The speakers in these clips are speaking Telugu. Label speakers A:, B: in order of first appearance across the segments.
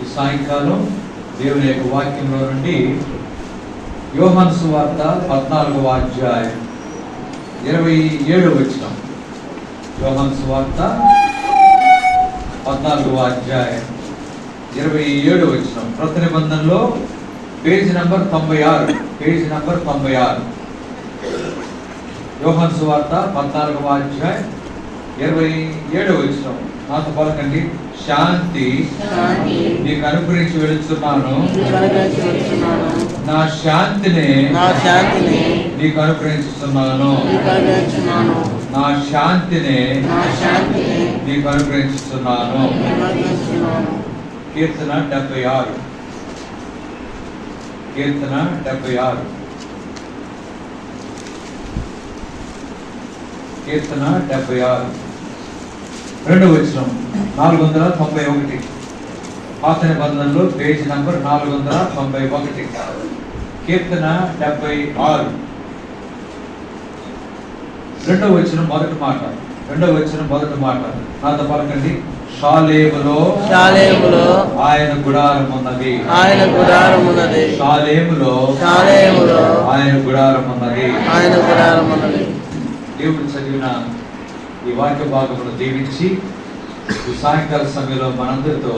A: ఈ సాయంకాలం దేవుని యొక్క వాక్యంలో నుండి యోహాను సువార్త 14వ అధ్యాయం 27వ వచనం. యోహాను సువార్త 14వ అధ్యాయం 27వ వచనం. క్రొత్త నిబంధనలో పేజీ నంబర్ 96. యోహాను సువార్త 14వ అధ్యాయం 27వ వచనం. నాతో పలకండి. శాంతి నీకు అనుగ్రహించి వెళుతున్నాను, నా శాంతిని నీకు అనుగ్రహిస్తున్నాను, నా శాంతిని నీకు అనుగ్రహిస్తున్నాను. కీర్తన 76. కీర్తన 76. కీర్తన 76 రెండవ వచనం. 491. పాత నిబంధనలో పేజీ నంబర్ 491. కీర్తన 76 రెండవ వచనం మొదటి మాట. నాతో పలకండి. షాలేములో ఆయన గుడారం ఉన్నది, షాలేములో ఆయన గుడారం ఉన్నది. దేవుడు చదివిన ఈ వాక్య భాగమును దీవించి ఈ సాయంకాల సమయంలో మనందరితో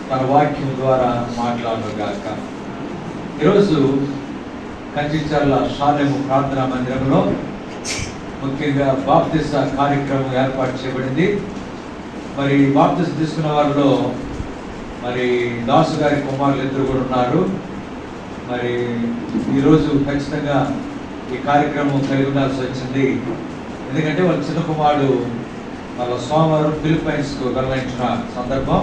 A: తన వాక్యం ద్వారా మాట్లాడుగాక. ఈరోజు కంచిచర్ల షాలేము ప్రార్థనా మందిరంలో ముఖ్యంగా బాప్తిస కార్యక్రమం ఏర్పాటు చేయబడింది. మరి బాప్తిస తీసుకున్న వారిలో మరి దాసు గారి కుమారులు ఇద్దరు కూడా ఉన్నారు. మరి ఈరోజు ఖచ్చితంగా ఈ కార్యక్రమం కలిగి ఉండాల్సి వచ్చింది. ఎందుకంటే వాళ్ళ చిన్న కుమారుడు వాళ్ళ సోమవారం ఫిలిప్పైన్స్కు వెళ్ళించిన సందర్భం.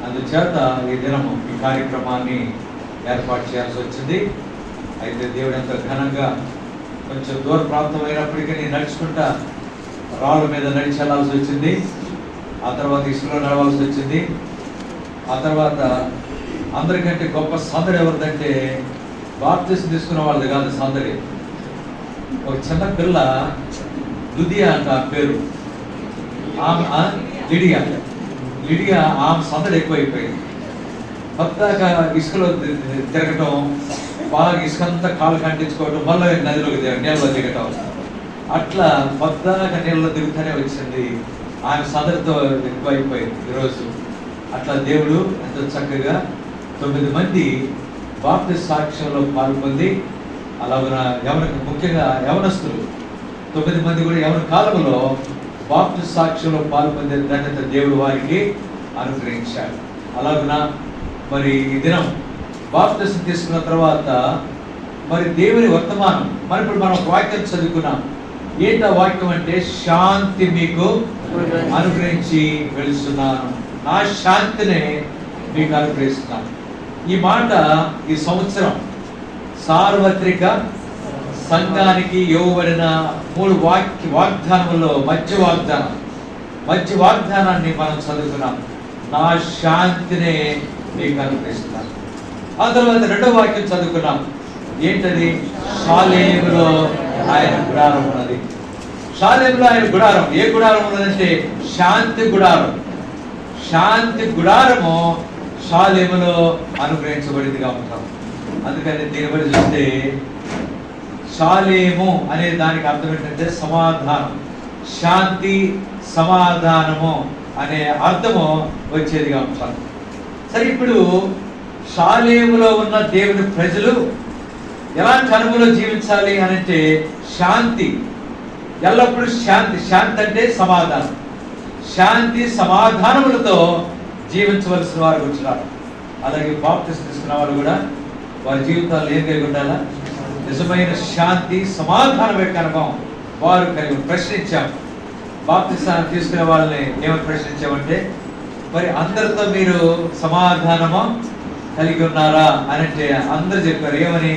A: అందుచేత ఈ దినము ఈ కార్యక్రమాన్ని ఏర్పాటు చేయాల్సి వచ్చింది. అయితే దేవుడు ఎంత ఘనంగా కొంచెం దూర ప్రాంతం అయినప్పటికీ నడుచుకుంటా రాళ్ళ మీద నడిచి వెళ్ళాల్సి వచ్చింది. ఆ తర్వాత ఇసుకలో నడవాల్సి వచ్చింది. ఆ తర్వాత అందరికంటే గొప్ప సందడి ఎవరిదంటే బాప్తిసం తీసుకున్న వాళ్ళది కాదు సందడి. ఒక చిన్న పిల్ల లుదియా అంట పేరు, ఆమె లిడియా ఆమె సందడి ఎక్కువైపోయింది. కొత్తగా ఇసుకలో తిరగటం, బాగా ఇసుకంతా కాళ్ళు కంటించుకోవటం, మళ్ళీ నదిలోకి నీళ్ళలో దిగటం, అట్లా కొత్తగా నీళ్ళలో దిగుతూనే వచ్చింది. ఆమె సందడితో ఎక్కువైపోయింది ఈరోజు. అట్లా దేవుడు ఎంతో చక్కగా 9 మంది బాప్తిస సాక్ష్యంలో పాల్పొంది, అలాగ ముఖ్యంగా యవనస్తులు 9 మంది కూడా యవన కాలంలో బాప్తిస సాక్ష్యంలో పాల్పొందే ధన్యత దేవుడు వారికి అనుగ్రహించాడు. అలాగున మరి ఈ దినం బాప్తిసం తీసుకున్న తర్వాత మరి దేవుని వర్తమానం, మరి ఇప్పుడు మనం వాక్యం చదువుకున్నాం. ఏంటి ఆ వాక్యం అంటే, శాంతి మీకు అనుగ్రహించి వెళుతున్నాను, నా శాంతిని మీకు అనుగ్రహిస్తున్నాను. ఈ మాట ఈ సంవత్సరం సార్వత్రిక సంఘానికి ఇవ్వబడిన 3 వాగ్దానముల్లో మధ్య వాగ్దానాన్ని మనం చదువుతున్నాం. నా శాంతిని మీకు అనుగ్రహిస్తున్నాను. ఆ తర్వాత రెండవ వాక్యం చదువుకున్నాం. ఏంటది? షాలేములో ఆయన గుడారం ఉన్నది. షాలేములో ఆయన గుడారం. ఏ గుడారం ఉన్నదంటే శాంతి గుడారం. శాంతి గుడారము షాలేములో అనుగ్రహించబడిందిగా ఉంటాం. అందుకని దీని బట్టి చూస్తే షాలేము అనే దానికి అర్థం ఏంటంటే సమాధానం. శాంతి సమాధానము అనే అర్థము వచ్చేదిగా ఉంటాం. సరే, ఇప్పుడు షాలేములో ఉన్న దేవుని ప్రజలు ఎలాంటి అనుభవంలో జీవించాలి అని అంటే శాంతి, ఎల్లప్పుడూ శాంతి. శాంతి అంటే సమాధానం. శాంతి సమాధానములతో జీవించవలసిన వారు వచ్చినారు. అలాగే బాప్తిసం తీసుకున్న వాళ్ళు కూడా వారి జీవితాల్లో ఏం కలిగి ఉండాలా? నిజమైన శాంతి సమాధానం యొక్క అనుభవం వారు కలిగి. ప్రశ్నించాం, బాప్తిసాన్ని తీసుకునే వాళ్ళని ఏమని ప్రశ్నించామంటే, మరి అందరితో మీరు సమాధానము కలిగి ఉన్నారా అని అంటే అందరూ చెప్పారు. ఏమని?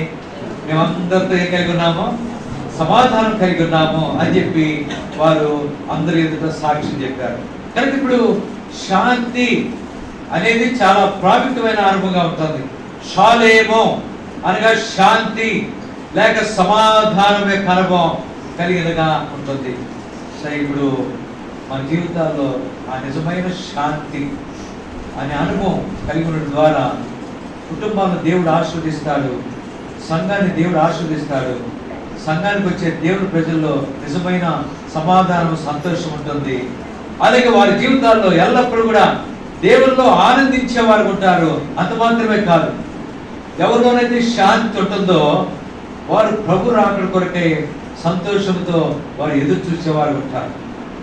A: మేమందరితో ఏం కలిగి ఉన్నామో? సమాధానం కలిగి ఉన్నాము అని చెప్పి వారు అందరి ఎదుట సాక్ష్యం చెప్పారు. కనుక ఇప్పుడు శాంతి అనేది చాలా ప్రాముఖ్యమైన అనుభవంగా ఉంటుంది. షాలేము అనగా శాంతి లేక సమాధానం యొక్క అనుభవం కలిగినగా ఉంటుంది. సరే, ఇప్పుడు మన జీవితాల్లో ఆ నిజమైన శాంతి, అనే అనుభవం కలిగి ఉండడం ద్వారా కుటుంబాలను దేవుడు ఆశీర్వదిస్తాడు, సంఘాన్ని దేవుడు ఆశీర్వదిస్తాడు. సంఘానికి వచ్చే దేవుని ప్రజల్లో నిజమైన సమాధానం, సంతోషం ఉంటుంది. అలాగే వారి జీవితాల్లో ఎల్లప్పుడూ కూడా దేవుల్లో ఆనందించేవారు ఉంటారు. అంత మాత్రమే కాదు, ఎవరిలోనైతే శాంతి ఉంటుందో వారు ప్రభు రాకడ కొరకై సంతోషంతో వారు ఎదురు చూసేవారు ఉంటారు.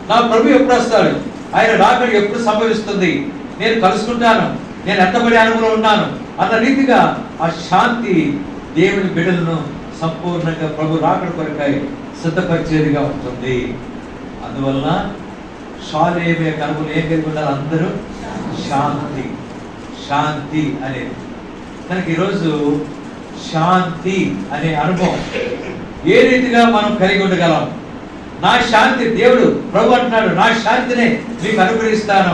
A: నా ప్రభు ఎప్పుడు వస్తాడు, ఆయన రాకడ ఎప్పుడు సంభవిస్తుంది, నేను కలుసుకుంటాను, నేను ఎంతబడి అనుభవం ఉన్నాను అన్న రీతిగా ఆ శాంతి దేవుని బిడ్డలను సంపూర్ణంగా ప్రభు రాకడ కొరకై సిద్ధపరిచేదిగా ఉంటుంది. అందువలన షాలేమే కనుగొని ఏం కలిగి ఉండాలి? అందరూ శాంతి, శాంతి అనేది. కనుక ఈరోజు శాంతి అనే అనుభవం ఏ రీతిగా మనం కలిగి ఉండగలం? నా శాంతి, దేవుడు ప్రభు అంటున్నాడు, నా శాంతినే మీకు అనుగ్రహిస్తాను.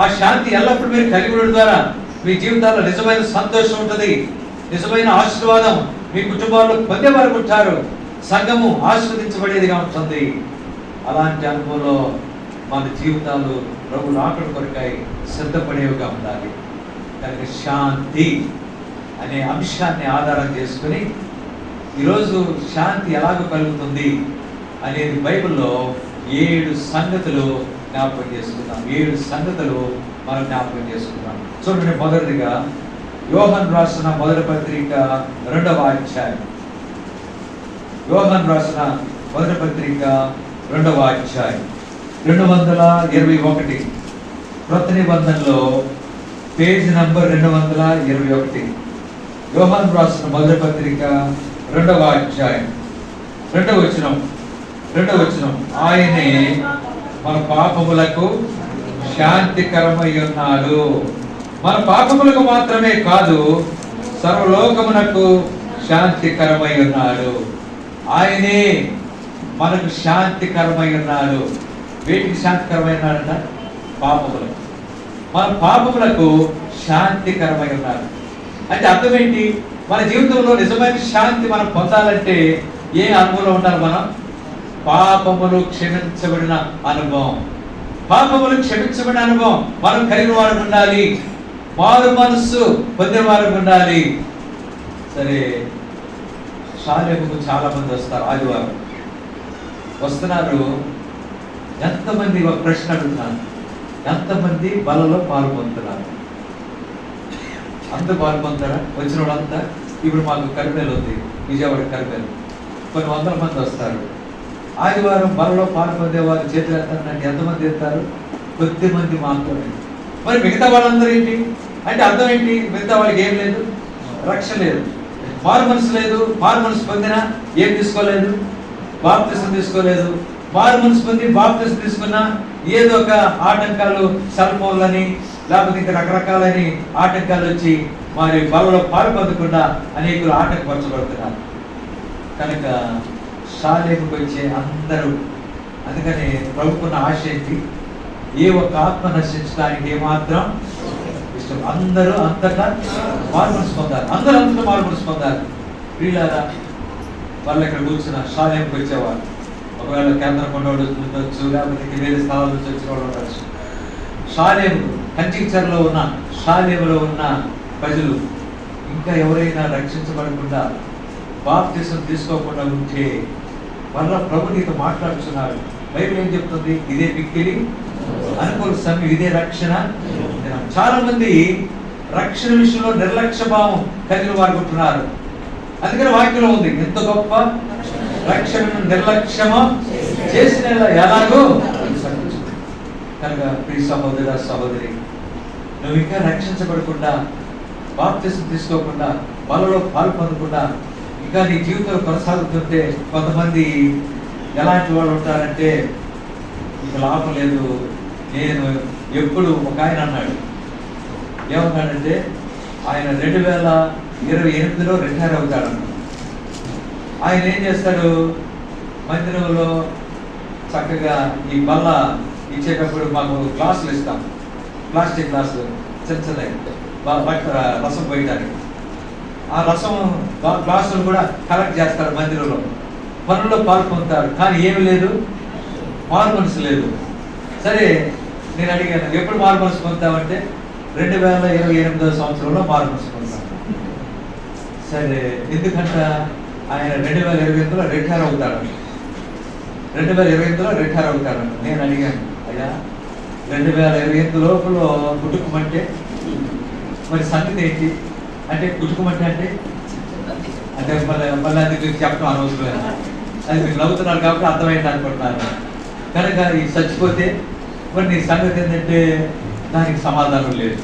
A: ఆ శాంతి ఎల్లప్పుడూ మీరు కలిగి ఉండడం ద్వారా మీ జీవితాల్లో నిజమైన సంతోషం ఉంటుంది, నిజమైన ఆశీర్వాదం మీ కుటుంబాల్లో పొందేవారు ఉంటారు, సంఘము ఆశీర్వదించబడేదిగా ఉంటుంది. అలాంటి అనుభవంలో మన జీవితాలు ప్రభు రాకడ కొరకై సిద్ధపడేవిగా ఉండాలి. కనుక శాంతి అనే అంశాన్ని ఆధారం చేసుకుని ఈరోజు శాంతి ఎలాగ కలుగుతుంది అనేది బైబిల్లో 7 సంగతులు జ్ఞాపకం చేసుకున్నాం. 7 సంగతులు మనం జ్ఞాపకం చేసుకున్నాం. చూడండి, మొదటిదిగా యోహాను రాసిన మొదటి పత్రిక 2వ అధ్యాయం. యోహాను రాసిన మొదటి పత్రిక 2వ అధ్యాయం 221. క్రొత్త నిబంధనలో పేజ్ నంబర్ 221. యోహాను రాసిన మొదటి పత్రిక 2వ అధ్యాయం 2వ వచనం. ఆయనే మన పాపములకు శాంతికరమై ఉన్నాడు. మన పాపములకు మాత్రమే కాదు, సర్వలోకమునకు శాంతికరమై ఉన్నాడు. ఆయనే మనకు శాంతికరమై ఉన్నాడు. వీటికి శాంతికరమై ఉన్నాడంట? పాపములకు. మన పాపములకు శాంతికరమై ఉన్నాడు అంటే అర్థం ఏంటి? మన జీవితంలో నిజమైన శాంతి మనం పొందాలంటే ఏ అనుభవంలో ఉండాలి? మనం పాపములు క్షమించబడిన అనుభవం, పాపములు క్షమించబడిన అనుభవం మనం కలిగిన వారు ఉండాలి. మారు మనస్సు పొందిన వారు ఉండాలి. సరే, షాలేముకు చాలా మంది వస్తారు. ఆదివారం వస్తున్నారు. ఎంతమంది, ఒక ప్రశ్న అడుగుతున్నాను, ఎంతమంది బలలో పాల్పొందుతున్నారు? అందరూ పాల్పొందుతారా? వచ్చిన వాళ్ళంతా? ఇప్పుడు మాకు కరిమేలు ఉంది, విజయవాడ కరిమేలు, కొన్ని వందల మంది వస్తారు. ఆదివారం బలలో పాల్పొందే వారు చేతులు ఎత్తారంటే ఎంతమంది ఎత్తారు? కొద్ది మంది మాత్రమే. మరి మిగతా వాళ్ళందరూ ఏంటి అంటే అర్థం ఏంటి? మిగతా వాళ్ళకి ఏం లేదు, రక్షణ లేదు, మారు మనసు లేదు. మారు మనసు పొందినా ఏం తీసుకోలేదు? బాప్తిసం తీసుకోలేదు. మారు మనసు పొంది బాప్తిసం తీసుకున్నా ఏదో ఒక ఆటంకాలు, సెల్ ఫోన్లని లేకపోతే ఇంకా రకరకాలని ఆటంకాలు వచ్చి మరి బలలో పాల్పొందకుండా అనేకులు ఆటంకపరచబడుతున్నారు. కనుక షాలేముకు వచ్చే అందరూ, అందుకని ప్రభుకున్న ఆశ ఏంటి? ఏ ఒక్క ఆత్మ నశించడానికి ఏమాత్రం ఇష్టం. అందరూ అంతటా మారు మనసు పొందాలి. అందరూ అంతటా మారు మనసు పొందాలి. ప్రియులారా, వాళ్ళు ఇక్కడ కూర్చున్న షాలేముకు వచ్చేవారు. ఒకవేళ కేంద్రం కొండవాడు ఉండొచ్చు, లేకపోతే వేరే స్థలాల నుంచి వచ్చిన వాళ్ళు ఉండొచ్చు. షాలేము, కంచిచర్లో ఉన్న షాలేములో ఉన్న ప్రజలు ఇంకా ఎవరైనా రక్షించబడకుండా బాప్తిసం తీసుకోకుండా ఉంటే వాళ్ళ ప్రభు నీతో మాట్లాడుతున్నారు. బైబిల్ ఏం చెప్తుంది? ఇదే మిక్కిలి అనుకూల సమయం, ఇదే రక్షణ. చాలా మంది రక్షణ విషయంలో నిర్లక్ష్య భావం కలిగిన వారు ఉంటున్నారు. అందుకని వాక్యంలో ఉంది, ఎంత గొప్ప రక్షణను నిర్లక్ష్యము చేసిన ఎలాగో. కనుక ప్రియ సహోదర సహోదరి, నువ్వు ఇంకా రక్షించబడకుండా, బాప్తిసం తీసుకోకుండా, బలలో పాల్పొందకుండా ఇంకా నీ జీవితంలో కొనసాగుతుంటే కొంతమంది ఎలాంటి వాళ్ళు ఉంటారంటే ఇక లాభం లేదు. నేను ఎప్పుడు ఒక ఆయన అన్నాడు, ఏమన్నాడంటే ఆయన 2028లో రిటైర్ అవుతాడు. ఆయన ఏం చేస్తాడు? మందిరంలో చక్కగా ఈ బల్ల ఇచ్చేటప్పుడు మాకు గ్లాసులు ఇస్తాం, ప్లాస్టిక్ గ్లాసులు చిన్నది రసం పోయడానికి. ఆ రసం గ్లాసులు కూడా కలెక్ట్ చేస్తారు మందిరంలో, పనుల్లో పాల్పొందుతారు. కానీ ఏమి లేదు, మారు మనసు లేదు. సరే, నేను అడిగాను, ఎప్పుడు మారు మనసు పొందుతామంటే 2028వ సంవత్సరంలో మారుమనసు పొందాను. సరే, ఎందుకంట ఆయన 2028లో రిటైర్ అవుతాడు. 2028లో రిటైర్ అవుతాడు. నేను అడిగాను, అయ్యా 2028 లోపల కుటుంబమంటే మరి సంగతి ఏంటి అంటే, కుటుంబమంటే అంటే అంటే మళ్ళీ అది మీకు చెప్పడం అనవసరం, అది మీకు నవ్వుతున్నారు కాబట్టి అర్థమైంది అనుకుంటున్నాను. కనుక ఈ చచ్చిపోతే మరి నీ సంగతి ఏంటంటే దానికి సమాధానం లేదు.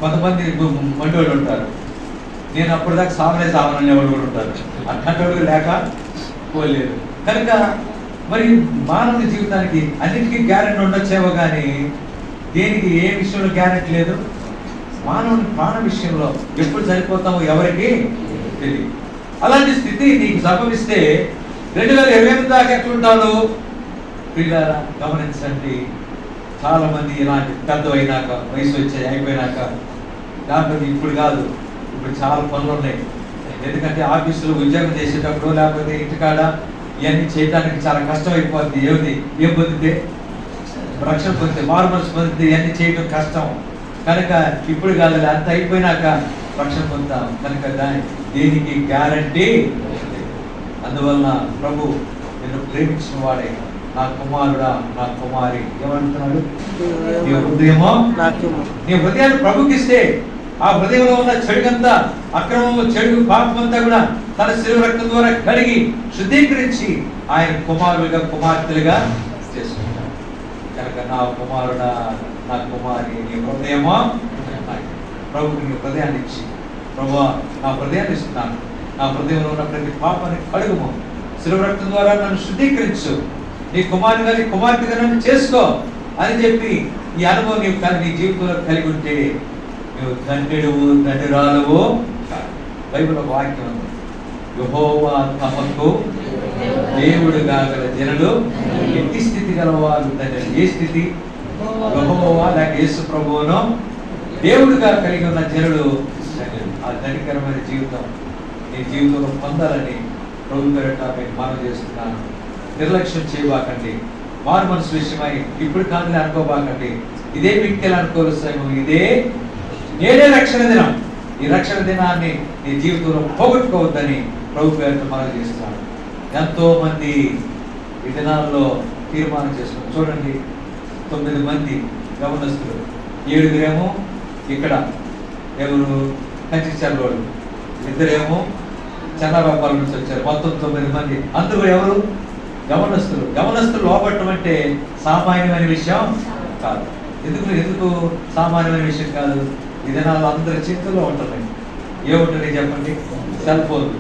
A: కొంతమంది మండోళ్ళు ఉంటారు, నేను అప్పటిదాకా సావనే ఎవరు కూడా ఉంటారు, అట్లాంటి లేక పోలేదు. కనుక మరి మానవ జీవితానికి అన్నిటికీ గ్యారెంటీ ఉండొచ్చేమో కానీ దేనికి ఏ విషయంలో గ్యారెంటీ లేదు. మానవుని ప్రాణ విషయంలో ఎప్పుడు చనిపోతామో ఎవరికి తెలియదు. అలాంటి స్థితి నీకు సంభవిస్తే 2028 దాకా ఎట్లుంటావు? పిల్లరా గమనించండి, చాలా మంది ఇలాంటి పెద్ద అయినాక, వయసు వచ్చాయి అయిపోయినాక, లేకపోతే ఇప్పుడు కాదు, ఇప్పుడు చాలా పనులు ఉన్నాయి. ఎందుకంటే ఆఫీసులో ఉద్యోగం చేసేటప్పుడు లేకపోతే ఇంటికాడ ఇవన్నీ చేయడానికి చాలా కష్టం అయిపోద్ది. ఏం పొందితే రక్షణ పొందితే, మారుమనసు పొందితే ఇవన్నీ చేయడం కష్టం. కనుక ఇప్పుడు కాదు, అంత అయిపోయినాక రక్షణ పొందుతాం. కనుక దేనికి గ్యారంటీ. అందువలన ప్రభు నిన్ను ప్రేమించిన వాడే, నా కుమారుడా, నా కుమారి ఏమంటున్నాడు? నీ హృదయమో నీ హృదయాన్ని ప్రభుకి ఇస్తే ఆ హృదయంలో ఉన్న చెడుగంతా, అక్రమము, చెడు, పాపమంతా కూడా తన శిలువ రక్తం ద్వారా కడిగి శుద్ధీకరించి ఆయన కుమారులుగా, కుమార్తెలుగా చేసుకుంటాడు. కనుక నా కుమారుడా, నా కుమారి, నీ హృదయమో ప్రభుకి నీ హృదయాన్ని ఇచ్చి, ప్రభువా నా హృదయాన్ని ఇస్తున్నాను, నా హృదయంలో ఉన్న ప్రతి పాపాన్ని కడుగుము, శిలువ రక్తం ద్వారా నన్ను శుద్ధీకరించు, నీ కుమారుగా, నీ కుమార్తెగా నన్ను చేసుకో అని చెప్పి ఈ అనుభవం నీవు నీ జీవితంలో కలిగి ఉంటే నువ్వు తండ్రివు, తండ్రిరాలువు. బైబిల్ ఒక వాక్యం ఉంది, యెహోవా తమకు దేవుడుగా గల జనులు ఎట్టి స్థితి గలవారు తండ్రి. ఏ స్థితి? యెహోవా లేక యేసు ప్రభువును దేవుడుగా కలిగి ఉన్న జనులు. ఆ ధనికరమైన జీవితం నీ జీవితంలో పొందాలని ప్రభు పేరిట మీకు మనవి చేస్తున్నాను. నిర్లక్ష్యం చేయబాకండి. మారు మనసు విషయమై ఇప్పుడు కానీ అనుకోబాకండి. ఇదే మిక్కిలు అనుకోవలసాము, ఇదే నేనే రక్షణ దినం. ఈ రక్షణ దినాన్ని నీ జీవితంలో పోగొట్టుకోవద్దని ప్రభు పేరిట మనవి చేస్తున్నాను. ఎంతో మంది ఈ దినాల్లో తీర్మానం చేసుకున్నారు. చూడండి, 9 మంది యవనస్తులు, 7 ఇక్కడ ఎవరు కంచిచర్లోడు, 2 చంద్రబాబు నుంచి వచ్చారు. మొత్తం 9 మంది. అందరూ ఎవరు? యవనస్తులు. యవనస్తులు లోపడటం అంటే సామాన్యమైన విషయం కాదు. ఎందుకు సామాన్యమైన విషయం కాదు? ఈ దినాల్లో అందరి చేతుల్లో ఉంటున్నాయి. ఏముంటున్నాయి చెప్పండి? సెల్ ఫోన్లు.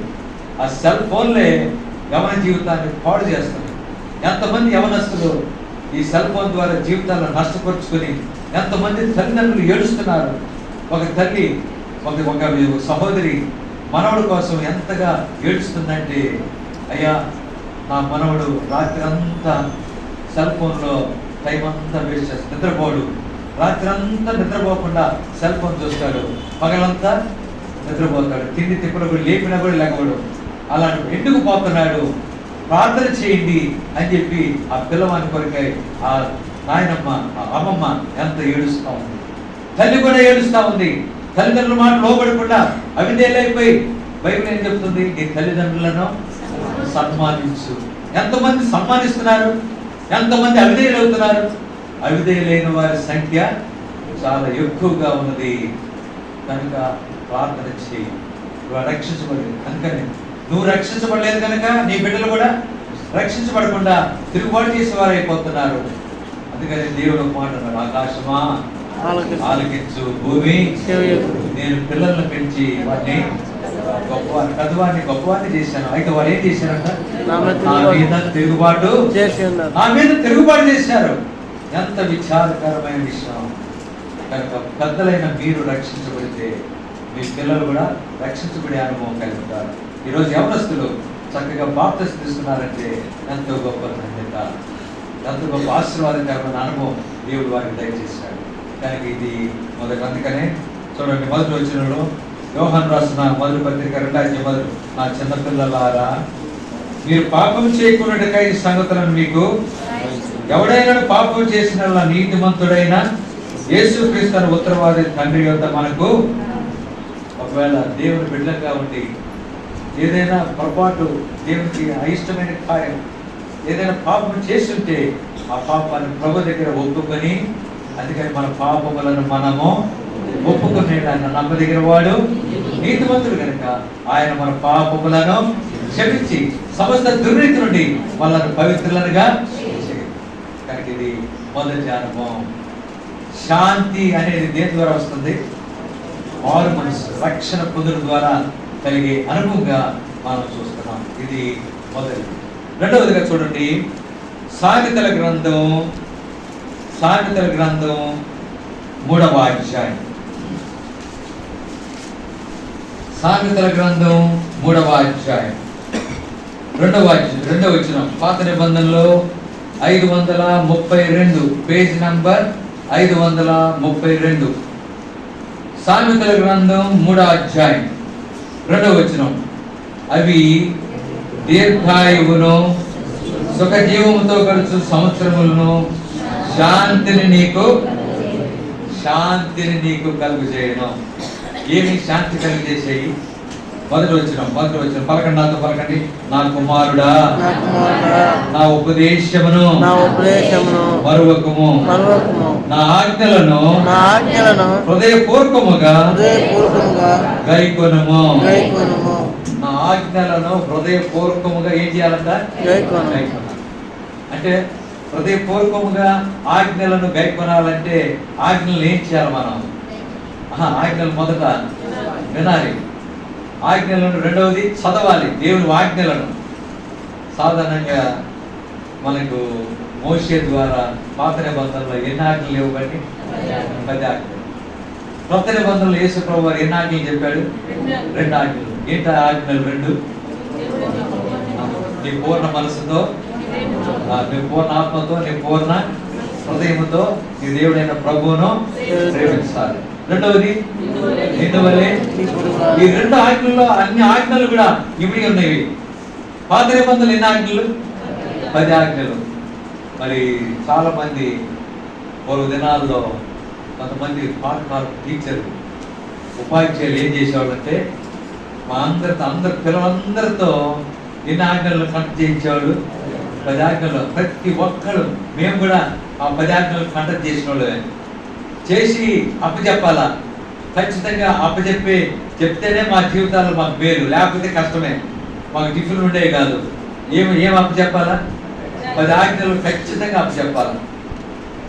A: ఆ సెల్ ఫోన్లే యవన జీవితాన్ని పాడు చేస్తున్నాయి. ఎంతమంది యవనస్తులు ఈ సెల్ ఫోన్ ద్వారా జీవితాలను నష్టపరుచుకొని ఎంతమంది తల్లిదండ్రులు ఏడుస్తున్నారు. ఒక తల్లి ఒక సహోదరి మనవడు కోసం ఎంతగా ఏడుస్తుందంటే, అయ్యా నా మనవడు రాత్రి అంతా సెల్ ఫోన్లో టైం అంతా వేస్ట్ చేస్తాడు, నిద్రపోడు. రాత్రి అంతా నిద్రపోకుండా సెల్ ఫోన్ చూస్తాడు, పగలంతా నిద్రపోతాడు, తిండి తిప్పలు కూడా లేపినా కూడా లేకపోడు. అలాంటి ఎందుకు పోతున్నాడు? ప్రార్థన చేయండి అని చెప్పి ఆ పిల్లవాని కొరకై ఆ నాయనమ్మ, ఆ అమ్మమ్మ ఎంత ఏడుస్తూ ఉంది. తల్లి కూడా ఏడుస్తూ ఉంది. తల్లిదండ్రుల మాట లోబడకుండా అవిధేయులైపోయి బైబిల్ ఏం చెప్తుంది? నీ తల్లిదండ్రులను సన్మానించు. ఎంతమంది సన్మానిస్తున్నారు? ఎంతమంది అవిధేయులు అవుతున్నారు? అవిధేయులైన వారి సంఖ్య చాలా ఎక్కువగా ఉన్నది. కనుక ప్రార్థన చేయి, రక్షించబడలేదు. అందుకని నువ్వు రక్షించబడలేదు కనుక నీ బిడ్డలు కూడా రక్షించబడకుండా తిరుగుబాటు చేసేవారు అయిపోతున్నారు. అందుకని దేవుడు ఒక మాట అన్నాడు, ఆకాశమా ఆలకించు, భూమి నేను పిల్లలను పెంచి వాడిని గొప్పవారిని, పెద్దవారిని గొప్పవారిని చేశాను. అయితే వారు ఏం చేశారంట? నా మీద తిరుగుబాటు చేశారు. ఎంత విచారకరమైన విషయం. కనుక పెద్దలైన మీరు రక్షించబడితే మీ పిల్లలు కూడా రక్షించబడే అనుభవం కలుగుతారు. ఈరోజు యవనస్తులు చక్కగా బాప్తిసం తీసుకున్నారంటే ఎంతో గొప్ప ధన్యత, ఎంతో గొప్ప ఆశీర్వాదకరమైన అనుభవం దేవుడు వారికి దయచేశాడు. కనుక ఇది మొదటి. అందుకనే చూడండి, మొదటి వచనంలో యోహాను రాసిన మొదటి పత్రిక 2:1, నా చిన్నపిల్లలారా మీరు పాపం చేయకున్నట్టుగా ఈ సంగతులను మీకు ఎవడైనా పాపం చేసిన నీతిమంతుడైన యేసుక్రీస్తు అనే ఉత్తరవాది తండ్రి యొద్ద మనకు ఒకవేళ దేవుని బిడ్డగా ఉండి ఏదైనా పొరపాటు, దేవునికి అయిష్టమైన కార్యం, ఏదైనా పాపం చేస్తుంటే ఆ పాపాన్ని ప్రభు దగ్గర ఒప్పుకొని, అందుకని మన పాపములను మనము ఒప్పుకునే ఆయన నమ్మదగిన వాడు, నీతిమంతుడు కనుక ఆయన మన పాపములను క్షమించి సమస్త దుర్నీతి నుండి వాళ్ళను పవిత్రులనుగా కనుక ఇది మొదటి అనుభవం. శాంతి అనేది దేని ద్వారా వస్తుంది? మారు మనసు, రక్షణ పొందడం ద్వారా కలిగే అనుభవంగా మనం చూస్తున్నాం. ఇది మొదటి. రెండవదిగా చూడండి, సామెతల గ్రంథం 3వ అధ్యాయం. సామెతల గ్రంథం 3వ అధ్యాయం 2వ వచనం. పాత నిబంధనలో 532, పేజ్ నంబర్ 532. సామెతల గ్రంథం 3వ అధ్యాయం 2వ వచనం. అవి దీర్ఘాయువును సుఖజీవముతో గడుచు సంవత్సరములను శాంతిని నీకు కలుగు చేయను. ఏమి శాంతి కలిగి చేసేయి? మొదటి వచ్చిన పలకండి, నాతో పలకండి. నా కుమారుడా, నా ఉపదేశమును మరువకుము, నా ఆజ్ఞలను హృదయపూర్వకముగా గైకొనుము. నా ఆజ్ఞలను హృదయపూర్వకముగా ఏం చేయాలంట? అంటే హృదయపూర్వకముగా ఆజ్ఞలను గైకొనాలంటే ఆజ్ఞలను ఏం చేయాలి మనం? ఆజ్ఞలు మొదట వినాలి, ఆజ్ఞలను రెండవది చదవాలి. దేవుని ఆజ్ఞలను సాధారణంగా మనకు మోషే ద్వారా పాత నిబంధనలో ఎన్ని ఆజ్ఞలు ఇవ్వబట్టి? 10 ఆజ్ఞలు. కొత్త నిబంధనలో యేసు ప్రభువు వారు ఎన్ని ఆజ్ఞలు చెప్పాడు? 2 ఆజ్ఞలు. ఏంటి ఆజ్ఞలు? 2. నీ పూర్ణ మనసుతో, నీ పూర్ణ ఆత్మతో, నీ పూర్ణ హృదయముతో నీ దేవుడైన ప్రభువును ప్రేమించాలి. రెండవది నిన్ను వలె. ఈ 2 ఆజ్ఞల్లో అన్ని ఆజ్ఞలు కూడా ఇమిడి ఉన్నాయి. పాత నిబంధనలు ఎన్ని ఆజ్ఞలు? 10 ఆజ్ఞలు. మరి చాలా మంది పూర్వ దినాల్లో కొంతమంది పాఠశాల టీచర్లు, ఉపాధ్యాయులు ఏం చేసేవాళ్ళు అంటే మా అందరి పిల్లలందరితో ఎన్ని ఆజ్ఞలు కంట చేయించేవాళ్ళు? 10 ఆజ్ఞలు. ప్రతి ఒక్కరు మేము కూడా ఆ 10 ఆజ్ఞలు కంట చేసిన వాళ్ళే. చేసి అప్పచెప్పాలా? ఖచ్చితంగా చెప్తేనే మా జీవితాలు మాకు మేలు, లేకపోతే కష్టమే. మాకు టిఫిన్లు ఉండేవి కాదు. ఏం అప్పచెప్పాలా? 10 ఆజ్ఞలు ఖచ్చితంగా అప్పచెప్పాలా.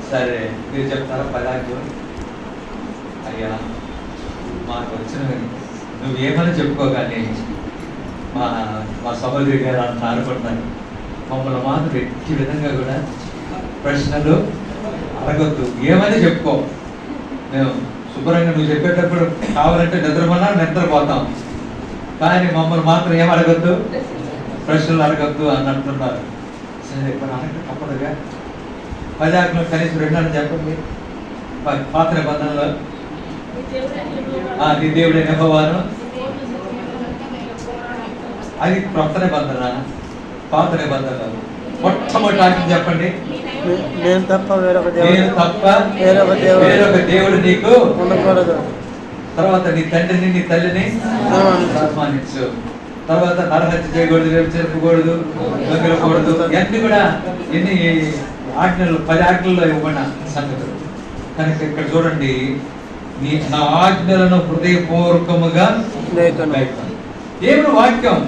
A: సరే, మీరు చెప్తారా 10 ఆజ్ఞలు? అయ్యా, మాకు వచ్చిన నువ్వేమని చెప్పుకోగానే మా సహోదరి గారు అంత అనుకుంటున్నాను, మమ్మల్ని మాత్రం ఎట్టి విధంగా కూడా ప్రశ్నలు అడగొద్దు, ఏమని చెప్పుకో. మేము శుభ్రంగా నువ్వు చెప్పేటప్పుడు కావాలంటే నిద్రపోతాం, కానీ మమ్మల్ని మాత్రం ఏం అడగద్దు, ప్రశ్నలు అడగద్దు అని అంటున్నారు. సరే, ఇప్పుడు అనక తప్పదుగా 10 ఆజ్ఞలు కనీసం 2 అని చెప్పండి. పాత నిబంధనలో నీ దేవుడైన యెహోవాను, అది కొత్త నిబంధన. పాత నిబంధనలు మొట్టమొదటి ఆజ్ఞ చెప్పండి.
B: నేను తప్ప వేరొక
A: దేవుడు నీకు
B: ఉండకూడదు.
A: తర్వాత నీ తండ్రిని నీ తల్లిని సన్మానించు. తర్వాత నరహత్య చేయకూడదు, వ్యభిచరించకూడదు, దొంగలకూడదు. ఇవన్నీ కూడా ఎన్ని ఆజ్ఞలు? 10 ఆజ్ఞల్లో ఇవ్వబడిన సంగతులు. కనుక ఇక్కడ చూడండి, నా ఆజ్ఞలను హృదయపూర్వకముగా దేవుని వాక్యం.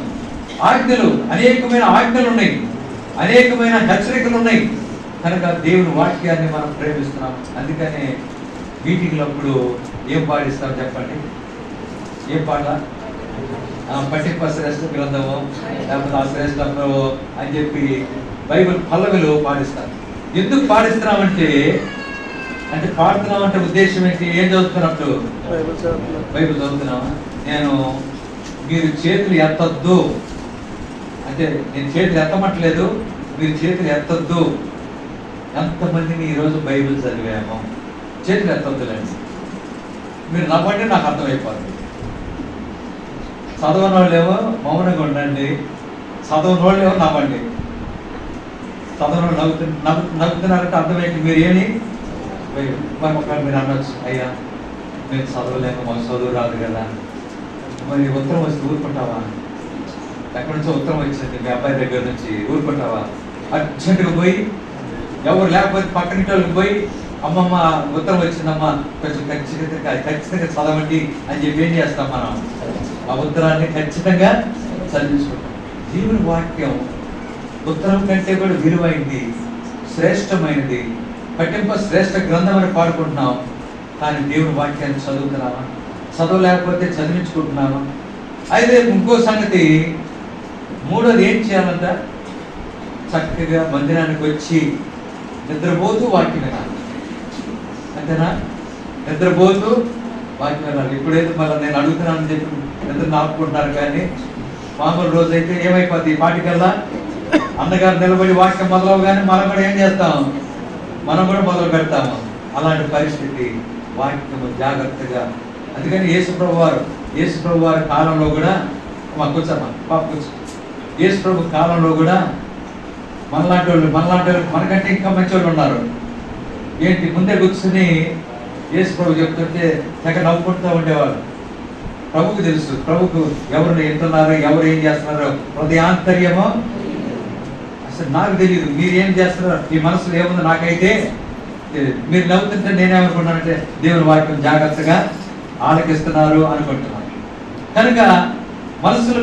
A: ఆజ్ఞలు, అనేకమైన ఆజ్ఞలు ఉన్నాయి, అనేకమైన హెచ్చరికలు ఉన్నాయి. కనుక దేవుని వాక్యాన్ని మనం ప్రేమిస్తున్నాం. అందుకనే మీటింగ్లప్పుడు ఏం పాటిస్తాం చెప్పండి? ఏం పాట? పట్టింప శ్రేష్ఠ గ్రంథము, లేకపోతే ఆ శ్రేష్టము అని చెప్పి బైబిల్ పల్లవిలో పాటిస్తారు. ఎందుకు పాటిస్తున్నామంటే, పాడుతున్నామంటే ఉద్దేశం ఏంటి? ఏం చదువుతున్నట్టు? బైబిల్ చదువుతున్నామా? మీరు చేతులు ఎత్తద్దు అంటే, నేను చేతులు ఎత్తమట్లేదు, మీరు చేతులు ఎత్తద్దు. ఎంతమందిని ఈరోజు బైబిల్ చదివాము? చేతులు ఎత్తొద్దులేండి. మీరు నవ్వండి, నాకు అర్థమైపోతుంది. చదవని వాళ్ళేమో మౌనంగా ఉండండి, చదవని వాళ్ళేమో నవ్వండి. చదవని వాళ్ళు నవ్వుతున్నారంటే అర్థమేంటి? మీరు ఏమి మరి ఒకవేళ మీరు అనొచ్చు, అయ్యా మేము చదవలేక మాకు చదువు రాదు కదా, మరి ఉత్తరం వచ్చి ఊరుకుంటావా? ఎక్కడి నుంచో ఉత్తరం వచ్చింది మీ అబ్బాయి దగ్గర నుంచి, ఊరుకుంటావా? అర్జెంటుగా పోయి ఎవరు లేకపోతే పక్కనింటి వాళ్ళకి పోయి, అమ్మమ్మ ఉత్తరం వచ్చిందమ్మా కొంచెం ఖచ్చితంగా చదవండి అని చెప్పి ఏం చేస్తాం మనం? ఆ ఉత్తరాన్ని ఖచ్చితంగా చదివించుకుంటాం. దేవుని వాక్యం ఉత్తరం కంటే కూడా విలువైంది, శ్రేష్టమైనది, పట్టింప శ్రేష్ఠ గ్రంథం అని పాడుకుంటున్నాం. కానీ దేవుని వాక్యాన్ని చదువుతున్నామా? చదవలేకపోతే చదివించుకుంటున్నామా? అయితే ఇంకో సంగతి, మూడోది ఏం చేయాలంట? చక్కగా మందిరానికి వచ్చి నిద్రపోతూ వాక్యం వినాలి. అంతేనా? నిద్రపోతూ వాక్యం వినాలి. ఇప్పుడైతే మళ్ళీ నేను అడుగుతున్నానని చెప్పి నిద్ర నాపుకుంటున్నారు, కానీ మామూలు రోజు అయితే ఏమైపోద్ది? ఈ పాటికల్లా అన్నగారు నిలబడి వాక్యం మొదలవగానే మనం కూడా ఏం చేస్తాం? మనం కూడా మొదలు పెడతాము. అలాంటి పరిస్థితి, వాక్యము జాగ్రత్తగా. అందుకని యేసుప్రభు వారి కాలంలో కూడా, మా కూర్చోమ్మా పాప కూర్చో, యేసుప్రభు కాలంలో కూడా మనలాంటి వాళ్ళు మనకంటే ఇంకా మంచి వాళ్ళు ఉన్నారు. ఏంటి, ముందే కూర్చుని యేసుప్రభు చెప్తుంటే తెగ నవ్వుకుంటూ ఉండేవాళ్ళు. ప్రభుకు తెలుసు, ప్రభుకు ఎవరు ఎంతున్నారో, ఎవరు ఏం చేస్తున్నారో హృదయాంతర్యమో అసలు నాకు తెలియదు. మీరు ఏం చేస్తున్నారో, మీ మనసులో ఏముందో నాకైతే మీరు నవ్వుతుంటే నేనేమనుకుంటున్నానంటే దేవుని వాక్యం జాగ్రత్తగా ఆలకిస్తున్నారు అనుకుంటున్నాను. కనుక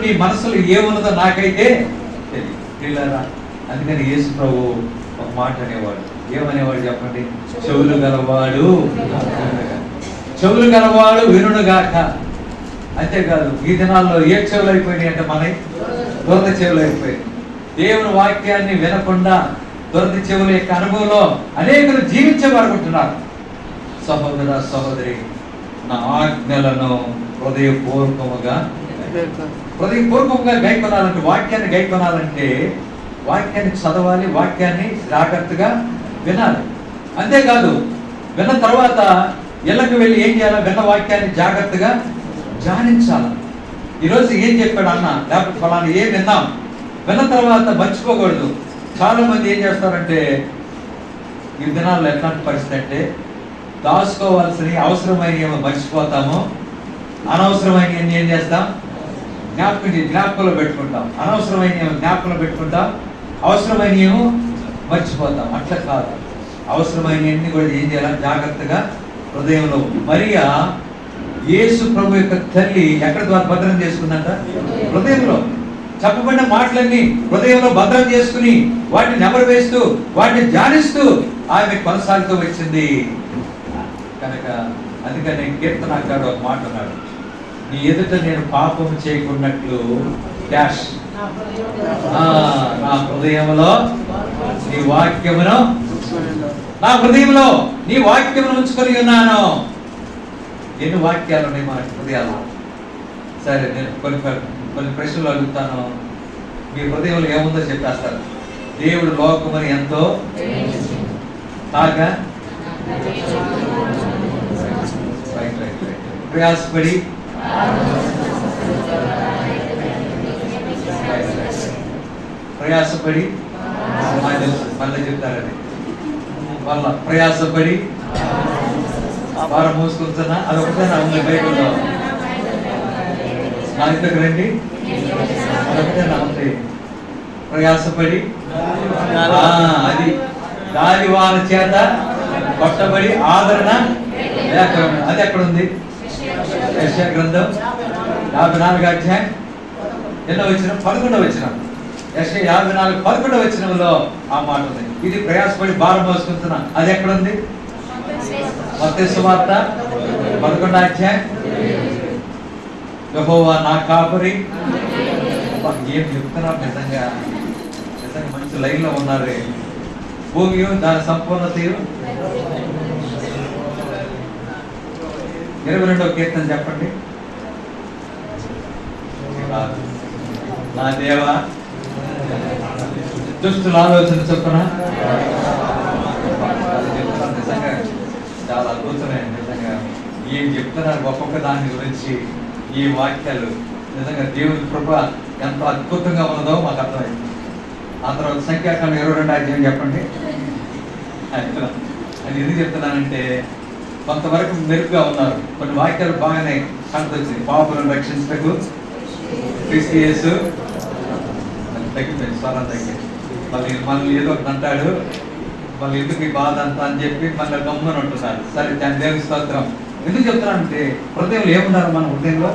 A: మీ మనసులో ఏమున్నదో నాకైతే తెలియదు. అందుకని యేసు ప్రభు ఒక మాట అనేవాడు. ఏమనేవాడు చెప్పండి? చెవులు గలవాడు వినుగాక. అంతేకాదు, ఈ దినాల్లో ఏ చెవులు అయిపోయినాయి అంటే మనకి దురద చెవులు అయిపోయాయి. దేవుని వాక్యాన్ని వినకుండా దురద చెవుల యొక్క అనుభవంలో అనేకులు జీవించబడుకుంటున్నారు. సహోదర సహోదరి, నా ఆజ్ఞలను హృదయపూర్వకముగా గైకొనాలంటే, వాక్యాన్ని గైకొనాలంటే వాక్యాన్ని చదవాలి, వాక్యాన్ని జాగ్రత్తగా వినాలి. అంతేకాదు, విన్న తర్వాత ఇళ్ళకి వెళ్ళి ఏం చేయాలి? విన్న వాక్యాన్ని జాగ్రత్తగా ధ్యానించాలి. ఈరోజు ఏం చెప్పాడు అన్న, లేకపోతే ఫలానా ఏం విన్నాం, విన్న తర్వాత మర్చిపోకూడదు. చాలా మంది ఏం చేస్తారంటే, ఈ దినాల్లో ఎట్లాంటి పరిస్థితి అంటే, దాచుకోవాల్సిన అవసరమైన ఏమో మర్చిపోతాము, అనవసరమైన ఏం చేస్తాం? జ్ఞాపకంలో పెట్టుకుంటాం. అనవసరమైన ఏమో జ్ఞాపకంలో పెట్టుకుంటాం, అవసరమైన ఏమో మర్చిపోతాం. అట్లా కాదు, అవసరమైన కూడా ఏం చేయాలి? జాగ్రత్తగా హృదయంలో. మరియా యేసు ప్రభు యొక్క తల్లి ఎక్కడ ద్వారా భద్రం చేసుకుందంట? హృదయంలో. చెప్పబడిన మాటలన్నీ హృదయంలో భద్రం చేసుకుని వాటిని నెమరు వేస్తూ వాటిని ధ్యానిస్తూ ఆమె కొనసాగుతూ వచ్చింది. కనుక అందుకని కీర్తనకారుడు ఒక మాట అన్నాడు, నీ ఎదుట నేను పాపం చేయకున్నట్లు డాష్ నా హృదయంలో నీ వాక్యమును ఉంచుకొని ఉన్నాను. ఎన్ని వాక్యాలు ఉన్నాయి మన హృదయాలు? సరే, నేను కొన్ని ప్రశ్నలు అడుగుతాను, మీ హృదయంలో ఏముందో చెప్పేస్తారు. దేవుడు లోకమని ఎంతో ప్రయాసపడి మళ్ళీ చెప్తారని వాళ్ళ ప్రయాసపడి వారం మోసుకుంటున్నా, అదొకటేనా ఉంది బైబిల్లో? నా ఇంట్లోకి రండి, అదొకటేనా ఉంది? ప్రయాసపడి అది గాలి వాన చేత కొట్టబడి ఆదరణ లేకపోవడం. అది ఎక్కడ ఉంది? యెషయా గ్రంథం 54వ అధ్యాయం ఎన్నో వచనం? 11వ వచనం. యెషయా 54:11 వచనంలో ఆ మాట ఉంది. ఇది ప్రయాసపడి భారం మోసుకుంటున్నా. అది ఎక్కడ ఉంది? మత్తయి సువార్త 11వ అధ్యాయం. యెహోవా నా కాపరి. ఏం చెప్తున్నారు? నిజంగా మంచి లైన్ లో ఉన్నారు. భూమియు దాని సంపూర్ణతయు. 22వ కీర్తన చెప్పండి. నా దేవా, దుష్టుల ఆలోచన చొప్పున. నిజంగా చాలా అద్భుతమైన, నిజంగా ఏం చెప్తున్నారు ఒక్కొక్క దాని గురించి. ఈ వాక్యాలు నిజంగా దేవుని కృప ఎంత అద్భుతంగా ఉన్నదో మాకు అర్థమైంది. ఆ తర్వాత సంఖ్యాకాండం 22వ అధ్యాయం చెప్పండి. అని ఎందుకు చెప్తున్నానంటే కొంతవరకు మెరుగ్గా ఉన్నారు, కొన్ని వాక్యాలు బాగానే కంటొచ్చింది. పాపులను రక్షించటకు క్రీస్తు యేసు తగ్గిపోయింది, స్వరం తగ్గి మళ్ళీ ఏదో ఒకటి అంటాడు, మళ్ళీ ఎందుకు ఈ బాధ అంతా అని చెప్పి మళ్ళీ గమ్మున ఉంటున్నారు. సరే దాని దేవుని స్తోత్రం. ఎందుకు చెప్తున్నానంటే హృదయంలో ఏమున్నారు? మన హృదయంలో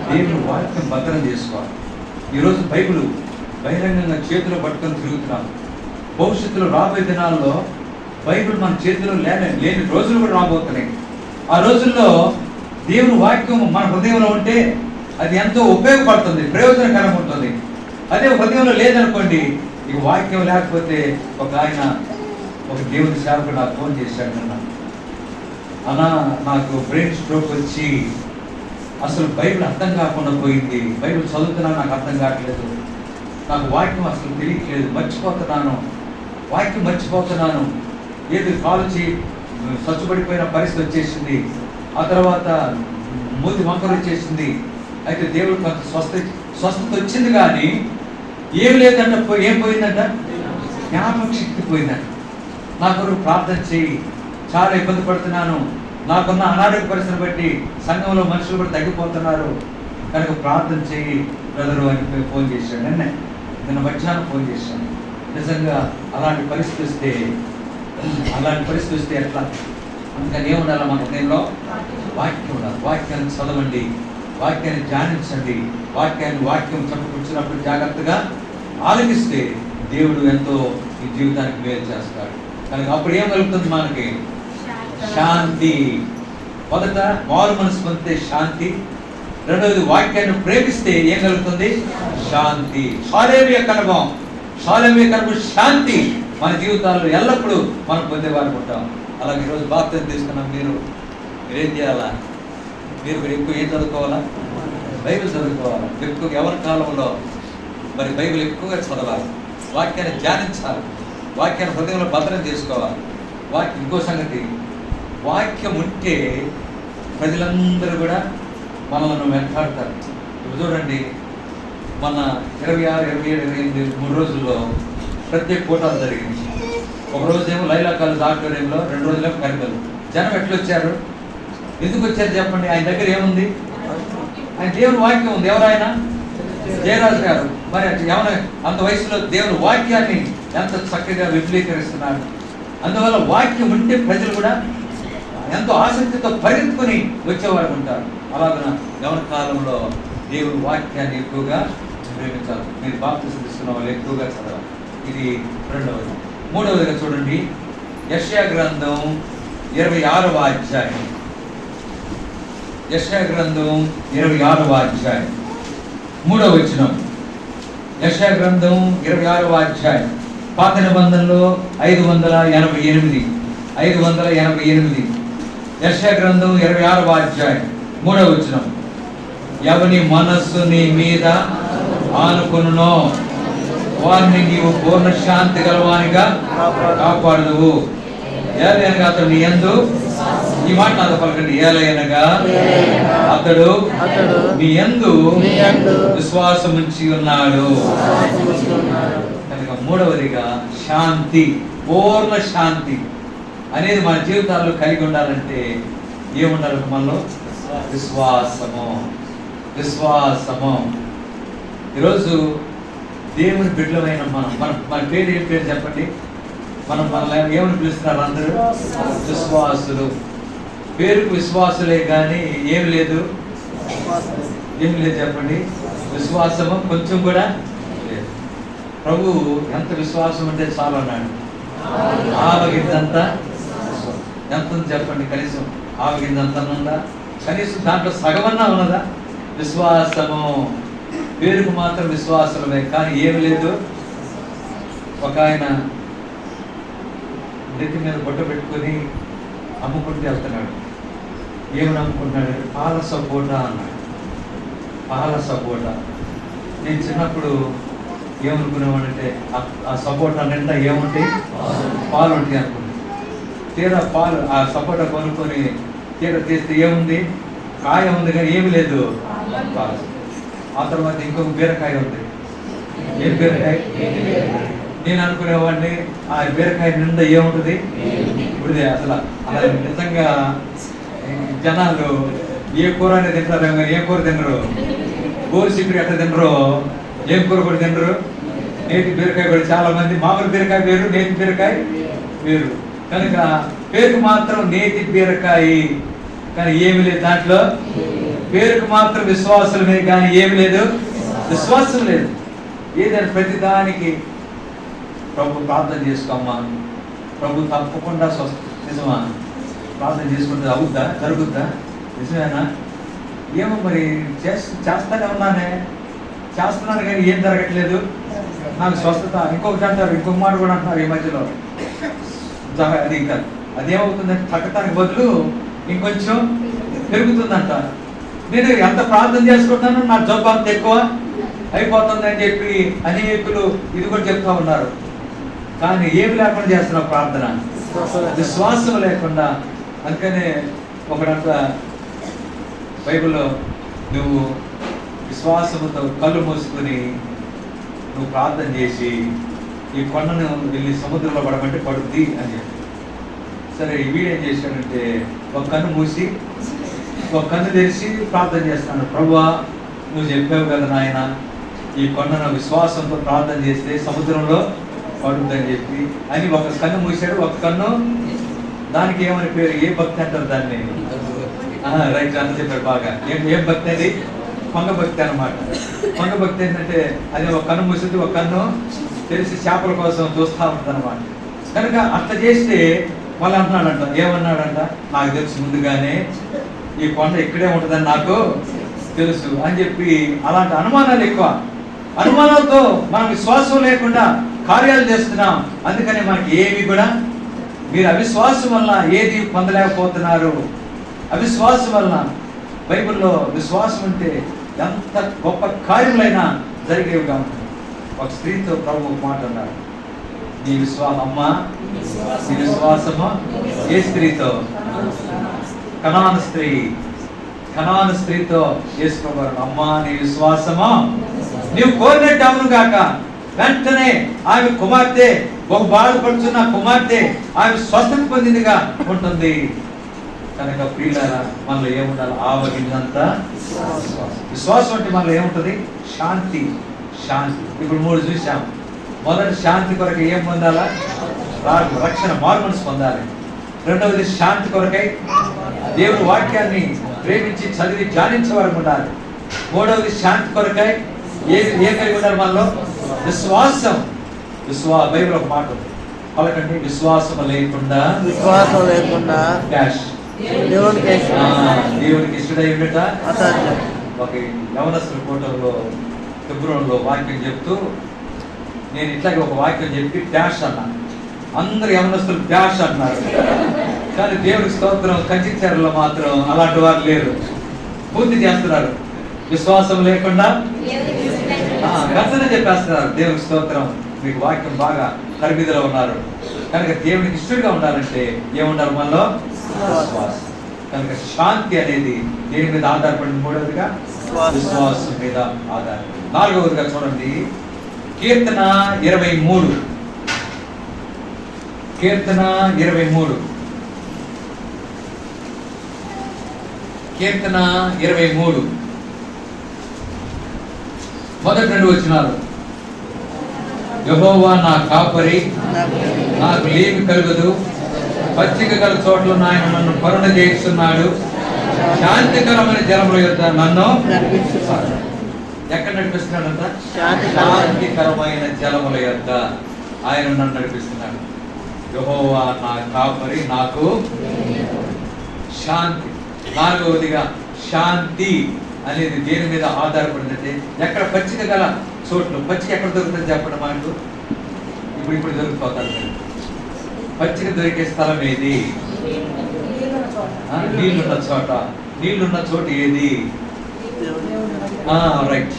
A: దేవుని వాక్యం భద్రం చేసుకోవాలి. ఈరోజు బైబిల్ బహిరంగంగా చేతిలో పట్టుకొని తిరుగుతున్నాం. భవిష్యత్తులో రాబోయే దినాల్లో బైబిల్ మన చేతిలో లేని రోజులు కూడా రాబోతున్నాయి. ఆ రోజుల్లో దేవుని వాక్యం మన హృదయంలో ఉంటే అది ఎంతో ఉపయోగపడుతుంది, ప్రయోజనకరంగా ఉంటుంది. అదే హృదయంలో లేదనుకోండి, ఇక వాక్యం లేకపోతే ఒక దేవుని సేవకుడు నాకు ఫోన్ చేశాడు, అన్నా నాకు బ్రెయిన్ స్ట్రోక్ వచ్చి అసలు బైబిల్ అర్థం కాకుండా పోయింది, బైబిల్ చదువుతున్నా నాకు అర్థం కావట్లేదు, నాకు వాక్యం అసలు తెలియట్లేదు, వాక్యం మర్చిపోతున్నాను, ఏది కాల్చి స్వచ్ఛపడిపోయిన పరిస్థితి వచ్చేసింది, ఆ తర్వాత మూతి వంకర వచ్చేసింది. అయితే దేవుడు కొంత స్వస్థత వచ్చింది, కానీ ఏం లేదంట, ఏం పోయిందంట? జ్ఞాపక శక్తి పోయిందంట. నా కొరకు ప్రార్థన చేయి, చాలా ఇబ్బంది పడుతున్నాను, నాకున్న అనారోగ్య పరిస్థితిని బట్టి సంఘంలో మనుషులు కూడా తగ్గిపోతున్నారు, కనుక ప్రార్థన చేయి బ్రదరు అని ఫోన్ చేశాడు. నిన్న మధ్యాహ్నం ఫోన్ చేశాను. నిజంగా అలాంటి పరిస్థితి వస్తే ఎట్లా? అందుకని ఏముండాలి? మన హృదయంలో వాక్యం ఉండాలి. వాక్యాన్ని చదవండి, వాక్యాన్ని ధ్యానించండి, వాక్యం చెప్పుకొచ్చినప్పుడు జాగ్రత్తగా ఆలకిస్తే దేవుడు ఎంతో ఈ జీవితానికి మేలు చేస్తాడు. కనుక అప్పుడు ఏం కలుగుతుంది? మనకి శాంతి. మొదట మారు మనసు పొందితే శాంతి, రెండవది వాక్యాన్ని ప్రేమిస్తే ఏం కలుగుతుంది? శాంతి. శాలేమియ కనుభవం శాంతి మన జీవితాల్లో ఎల్లప్పుడూ మనం పొందేవారు ఉంటాం. అలాగే ఈరోజు బాప్తిసం తీసుకున్నాం. మీరు ఏం చేయాలా? మీరు ఎక్కువ ఏం చదువుకోవాలా? బైబిల్ చదువుకోవాలి. ఎక్కువ ఎవరి కాలంలో మరి బైబిల్ ఎక్కువగా చదవాలి, వాక్యాన్ని ధ్యానించాలి, వాక్యాన్ని హృదయంలో భద్రం చేసుకోవాలి. ఇంకో సంగతి, వాక్యం ఉంటే ప్రజలందరూ కూడా మనల్ని వెంటాడతారు. ఇప్పుడు చూడండి, మన 26, 27, 28 3 రోజుల్లో ప్రత్యేక కూటాలు జరిగింది. ఒక రోజేమో లైలా కాలేజ్ ఆడిటోరియంలో, 2 రోజులేమో కరికలు. జనం ఎట్లొచ్చారు? ఎందుకు వచ్చారు చెప్పండి? ఆయన దగ్గర ఏముంది? ఆయన దేవుని వాక్యం ఉంది. ఎవరైనా జయరాజు గారు మరి ఏమైనా అంత వయసులో దేవుని వాక్యాన్ని ఎంత చక్కగా విపులీకరిస్తున్నాడు. అందువల్ల వాక్యం ఉంటే ప్రజలు కూడా ఎంతో ఆసక్తితో పరిగెత్తుకొని వచ్చేవారు ఉంటారు. అలాగన యవన కాలంలో దేవుని వాక్యాన్ని ఎక్కువగా ప్రేమించాలి. మీరు బాప్తిసం తీసుకున్న వాళ్ళు ఎక్కువగా చదవాలి. ఇది రెండవది. మూడవదిగా చూడండి, యెషయా గ్రంథం 26వ అధ్యాయం. యెషయా గ్రంథం 26వ అధ్యాయం 3వ వచనం. యెషయా గ్రంథం 26వ అధ్యాయం, పాత నిబంధనలో 588. యెషయా గ్రంథం 26వ అధ్యాయం 3వ వచనం. ఎవని మనస్సు నీ మీద ఆనుకొనునో వారిని నీవు పూర్ణ శాంతి గలవానిగా కాపాడుదువు. ఏలయనగా అతడు నీ యందు, ఈ మాట నాతో పలకండి, ఏలయనగా అతడు నీ యందు విశ్వాసం ఉంచి ఉన్నాడు. కనుక మూడవదిగా శాంతి, పూర్ణ శాంతి అనేది మన జీవితాల్లో కలిగి ఉండాలంటే ఏముండాలి? మనలో విశ్వాసము. ఈరోజు దేవుని బిడ్డలమైన మన పేరు ఏం పేరు చెప్పండి? మనల్ని ఏమని పిలుస్తున్నారు? అందరూ విశ్వాసులు. పేరుకు విశ్వాసులే కానీ ఏం లేదు చెప్పండి. విశ్వాసము కొంచెం కూడా లేదు. ప్రభు ఎంత విశ్వాసం ఉంటే చాలు అన్నాడు. ఆవగిందంతా ఎంత ఉంది చెప్పండి? కనీసం ఆవగిందంతా ఉందా? కనీసం దాంట్లో సగమన్నా ఉన్నదా? విశ్వాసము. పేరుకు మాత్రం విశ్వాసమే కానీ ఏమి లేదు. ఒక ఆయన నెత్తి మీద బొట్ట పెట్టుకొని అమ్ముకుంటూ వెళ్తున్నాడు. ఏమని అమ్ముకుంటున్నాడు? పాల సపోటా అన్నాడు. పాల సపోటా. నేను చిన్నప్పుడు ఏమనుకునేవాడంటే ఆ సపోటా నిండా ఏముంటాయి? పాలు ఉంటాయి అనుకున్నాను. తీరా పాలు ఆ సపోటా కొనుక్కొని తీరా తీస్తే ఏముంది? కాయ ఉంది కానీ ఏమి లేదు పాలు. ఆ తర్వాత ఇంకొక బీరకాయ ఉంది. ఏం బీరకాయ? నేను అనుకునేవాడిని ఆ బీరకాయ నిండా ఏముంటుంది? ఇప్పుడే అసలు నిజంగా జనాలు ఏ కూర అనేది తింటారు కానీ ఏ కూర తినరు. గోరు చిక్కుడు ఎట్లా తినరు, ఏం కూర కూడా తినరు. నేతి బీరకాయ కూడా చాలా మంది మామూలు బీరకాయ వేరు, నేతి బీరకాయ వేరు. కనుక పేరుకు మాత్రం నేతి బీరకాయ, కానీ ఏమి లేదు దాంట్లో. పేరుకు మాత్రం విశ్వాసమే కానీ ఏమి లేదు, విశ్వాసం లేదు. ఏదైనా ప్రతి దానికి ప్రభు ప్రార్థన చేసుకోమ్మా, ప్రభు తప్పకుండా నిజమా ప్రార్థన చేసుకుంటే అవుద్దా, జరుగుద్దా, నిజమేనా? ఏమో మరి చేస్తానే ఉన్నానే, చేస్తున్నాను కానీ ఏం జరగట్లేదు, నాకు స్వస్థత. ఇంకొకటి అంటారు, ఇంకొక మాట కూడా అంటున్నారు ఈ మధ్యలో, అది ఇంకా అదేమవుతుందంటే తగ్గటానికి బదులు ఇంకొంచెం పెరుగుతుందంట. నేను ఎంత ప్రార్థన చేసుకుంటాను నా జబ్బు అంత ఎక్కువ అయిపోతుంది అని చెప్పి అనేకులు ఇది కూడా చెప్తా ఉన్నారు. కానీ ఏమి లేకుండా చేస్తున్నావు ప్రార్థన, విశ్వాసం లేకుండా. అందుకనే ఒకడంట బైబిల్లో, నువ్వు విశ్వాసంతో కళ్ళు మూసుకుని నువ్వు ప్రార్థన చేసి ఈ కొండను వెళ్ళి సముద్రంలో పడమంటే పడుద్ది అని చెప్పి. సరే వీడేం చేశాడంటే ఒక కన్ను మూసి ఒక కన్ను తెరిచి ప్రార్థన చేస్తున్నాడు. ప్రభువా నువ్వు చెప్పావు కదా నాయన, ఈ కొండను విశ్వాసంతో ప్రార్థన చేస్తే సముద్రంలో పడుద్దని చెప్పి అని ఒక కన్ను మూసాడు, ఒక కన్ను. దానికి ఏమని పేరు, ఏ భక్తి అంటారు దాన్ని? రైట్, అంత చెప్పాడు బాగా. ఏం భక్తి అది? పంగ భక్తి అనమాట. పంగ భక్తి ఏంటంటే అది ఒక కన్ను మూసింది, ఒక కన్ను తెలిసి చేపల కోసం చూస్తూ ఉంటుంది అనమాట. కనుక అట్లా చేస్తే వాళ్ళు అంటున్నాడంట, ఏమన్నాడంట, నాకు తెలుసు ముందుగానే ఈ కొండ ఇక్కడే ఉంటుందని నాకు తెలుసు అని చెప్పి. అలాంటి అనుమానాలు ఎక్కువ. అనుమానాలతో మనం విశ్వాసం లేకుండా కార్యాలు చేస్తున్నాం. అందుకని మనకి ఏమి కూడా, మీరు అవిశ్వాసం వల్ల ఏది పొందలేకపోతున్నారు. అవిశ్వాసం వల్ల బైబిల్లో విశ్వాసం అంటే ఎంత గొప్ప కార్యములైనా జరిగేవిగా ఉంటుంది. ఒక స్త్రీతో ప్రభు మాట అన్నారు, నీ విశ్వాసం అమ్మా, నీ విశ్వాసము. ఏ స్త్రీతో? కనాను స్త్రీ. కనాను స్త్రీతో యేసుప్రభువారు, అమ్మా నీ విశ్వాసము నీవు కోరినట్టు అవును గాక. వెంటనే ఆమె కుమార్తె, ఒక బాధపడుతున్న కుమార్తె ఆమె స్వస్థత పొందిందిగా ఉంటుంది. కనుక ప్రియులారా, మనలో ఏముండాలి? ఆవగిందంతా విశ్వాసం అంటే మనలో ఏముంటుంది? శాంతి. శాంతి. ఇప్పుడు 3 చూసాం. మొదటి శాంతి కొరకు ఏం పొందాలా? రక్షణ, మారుమనసు పొందాలి. రెండవది శాంతి కొరకై దేవుని వాక్యాన్ని ప్రేమించి చదివి ధ్యానించే వరకు ఉండాలి. మూడవది శాంతి కొరకై ఏం కలిగి ఉండాలి మనలో? విశ్వాసం. బైబిల్ ఒక మాట ఉంది, పలకండి, విశ్వాసం లేకుండా డాష్ దేవునికి ఇష్టడై ఉండట. ఒక యవనస్తుల కూటంలో ఫిబ్రవరిలో వాక్యం చెప్తూ, నేను ఇట్లాగే ఒక వాక్యం చెప్పి డాష్ అన్నా. అందరు యవనస్తులు డాష్ అన్నారు. కానీ దేవుడికి స్తోత్రం, కంచిచర్లో మాత్రం అలాంటి వారు లేరు, పూర్తి చేస్తున్నారు. విశ్వాసం లేకుండా గర్జన చెప్పేస్తున్నారు. దేవుడికి స్తోత్రం, మీకు వాక్యం బాగా తరబిదిలో ఉన్నారు. కనుక దేవునికి ఇష్టంగా ఉండాలంటే ఏముండాలి మనలో? విశ్వాసం. కనుక శాంతి అనేది దేని మీద ఆధారపడింది? మూడవదిగా విశ్వాసం మీద ఆధారపడింది. నాలుగవదిగా చూడండి, కీర్తన 23. కీర్తన 23. కీర్తన 23 మొదటి 2 వచనాలు. యెహోవా నా కాపరి, నాకు లేమి కలుగదు. పచ్చిక గల చోట్ల ఆయన నన్ను కరుణ చేస్తున్నాడు. శాంతికరమైన జలముల యొద్ద నన్ను ఎక్కడ నడిపిస్తున్నాడంట? శాంతికరమైన జలముల యొద్ద ఆయన నన్ను నడిపిస్తున్నాడు. యెహోవా నా కాపరి, నాకు శాంతి. నాలుగవదిగా శాంతి అనేది దేని మీద ఆధారపడిందంటే, ఎక్కడ పచ్చిక గల చోట్లు. పచ్చిక ఎక్కడ దొరుకుతుంది చెప్పండి మనకు? ఇప్పుడు దొరికిపోతారు. పచ్చిక దొరికే స్థలం ఏది? నీళ్లున్న చోట. నీళ్లున్న చోటు ఏది? రైట్,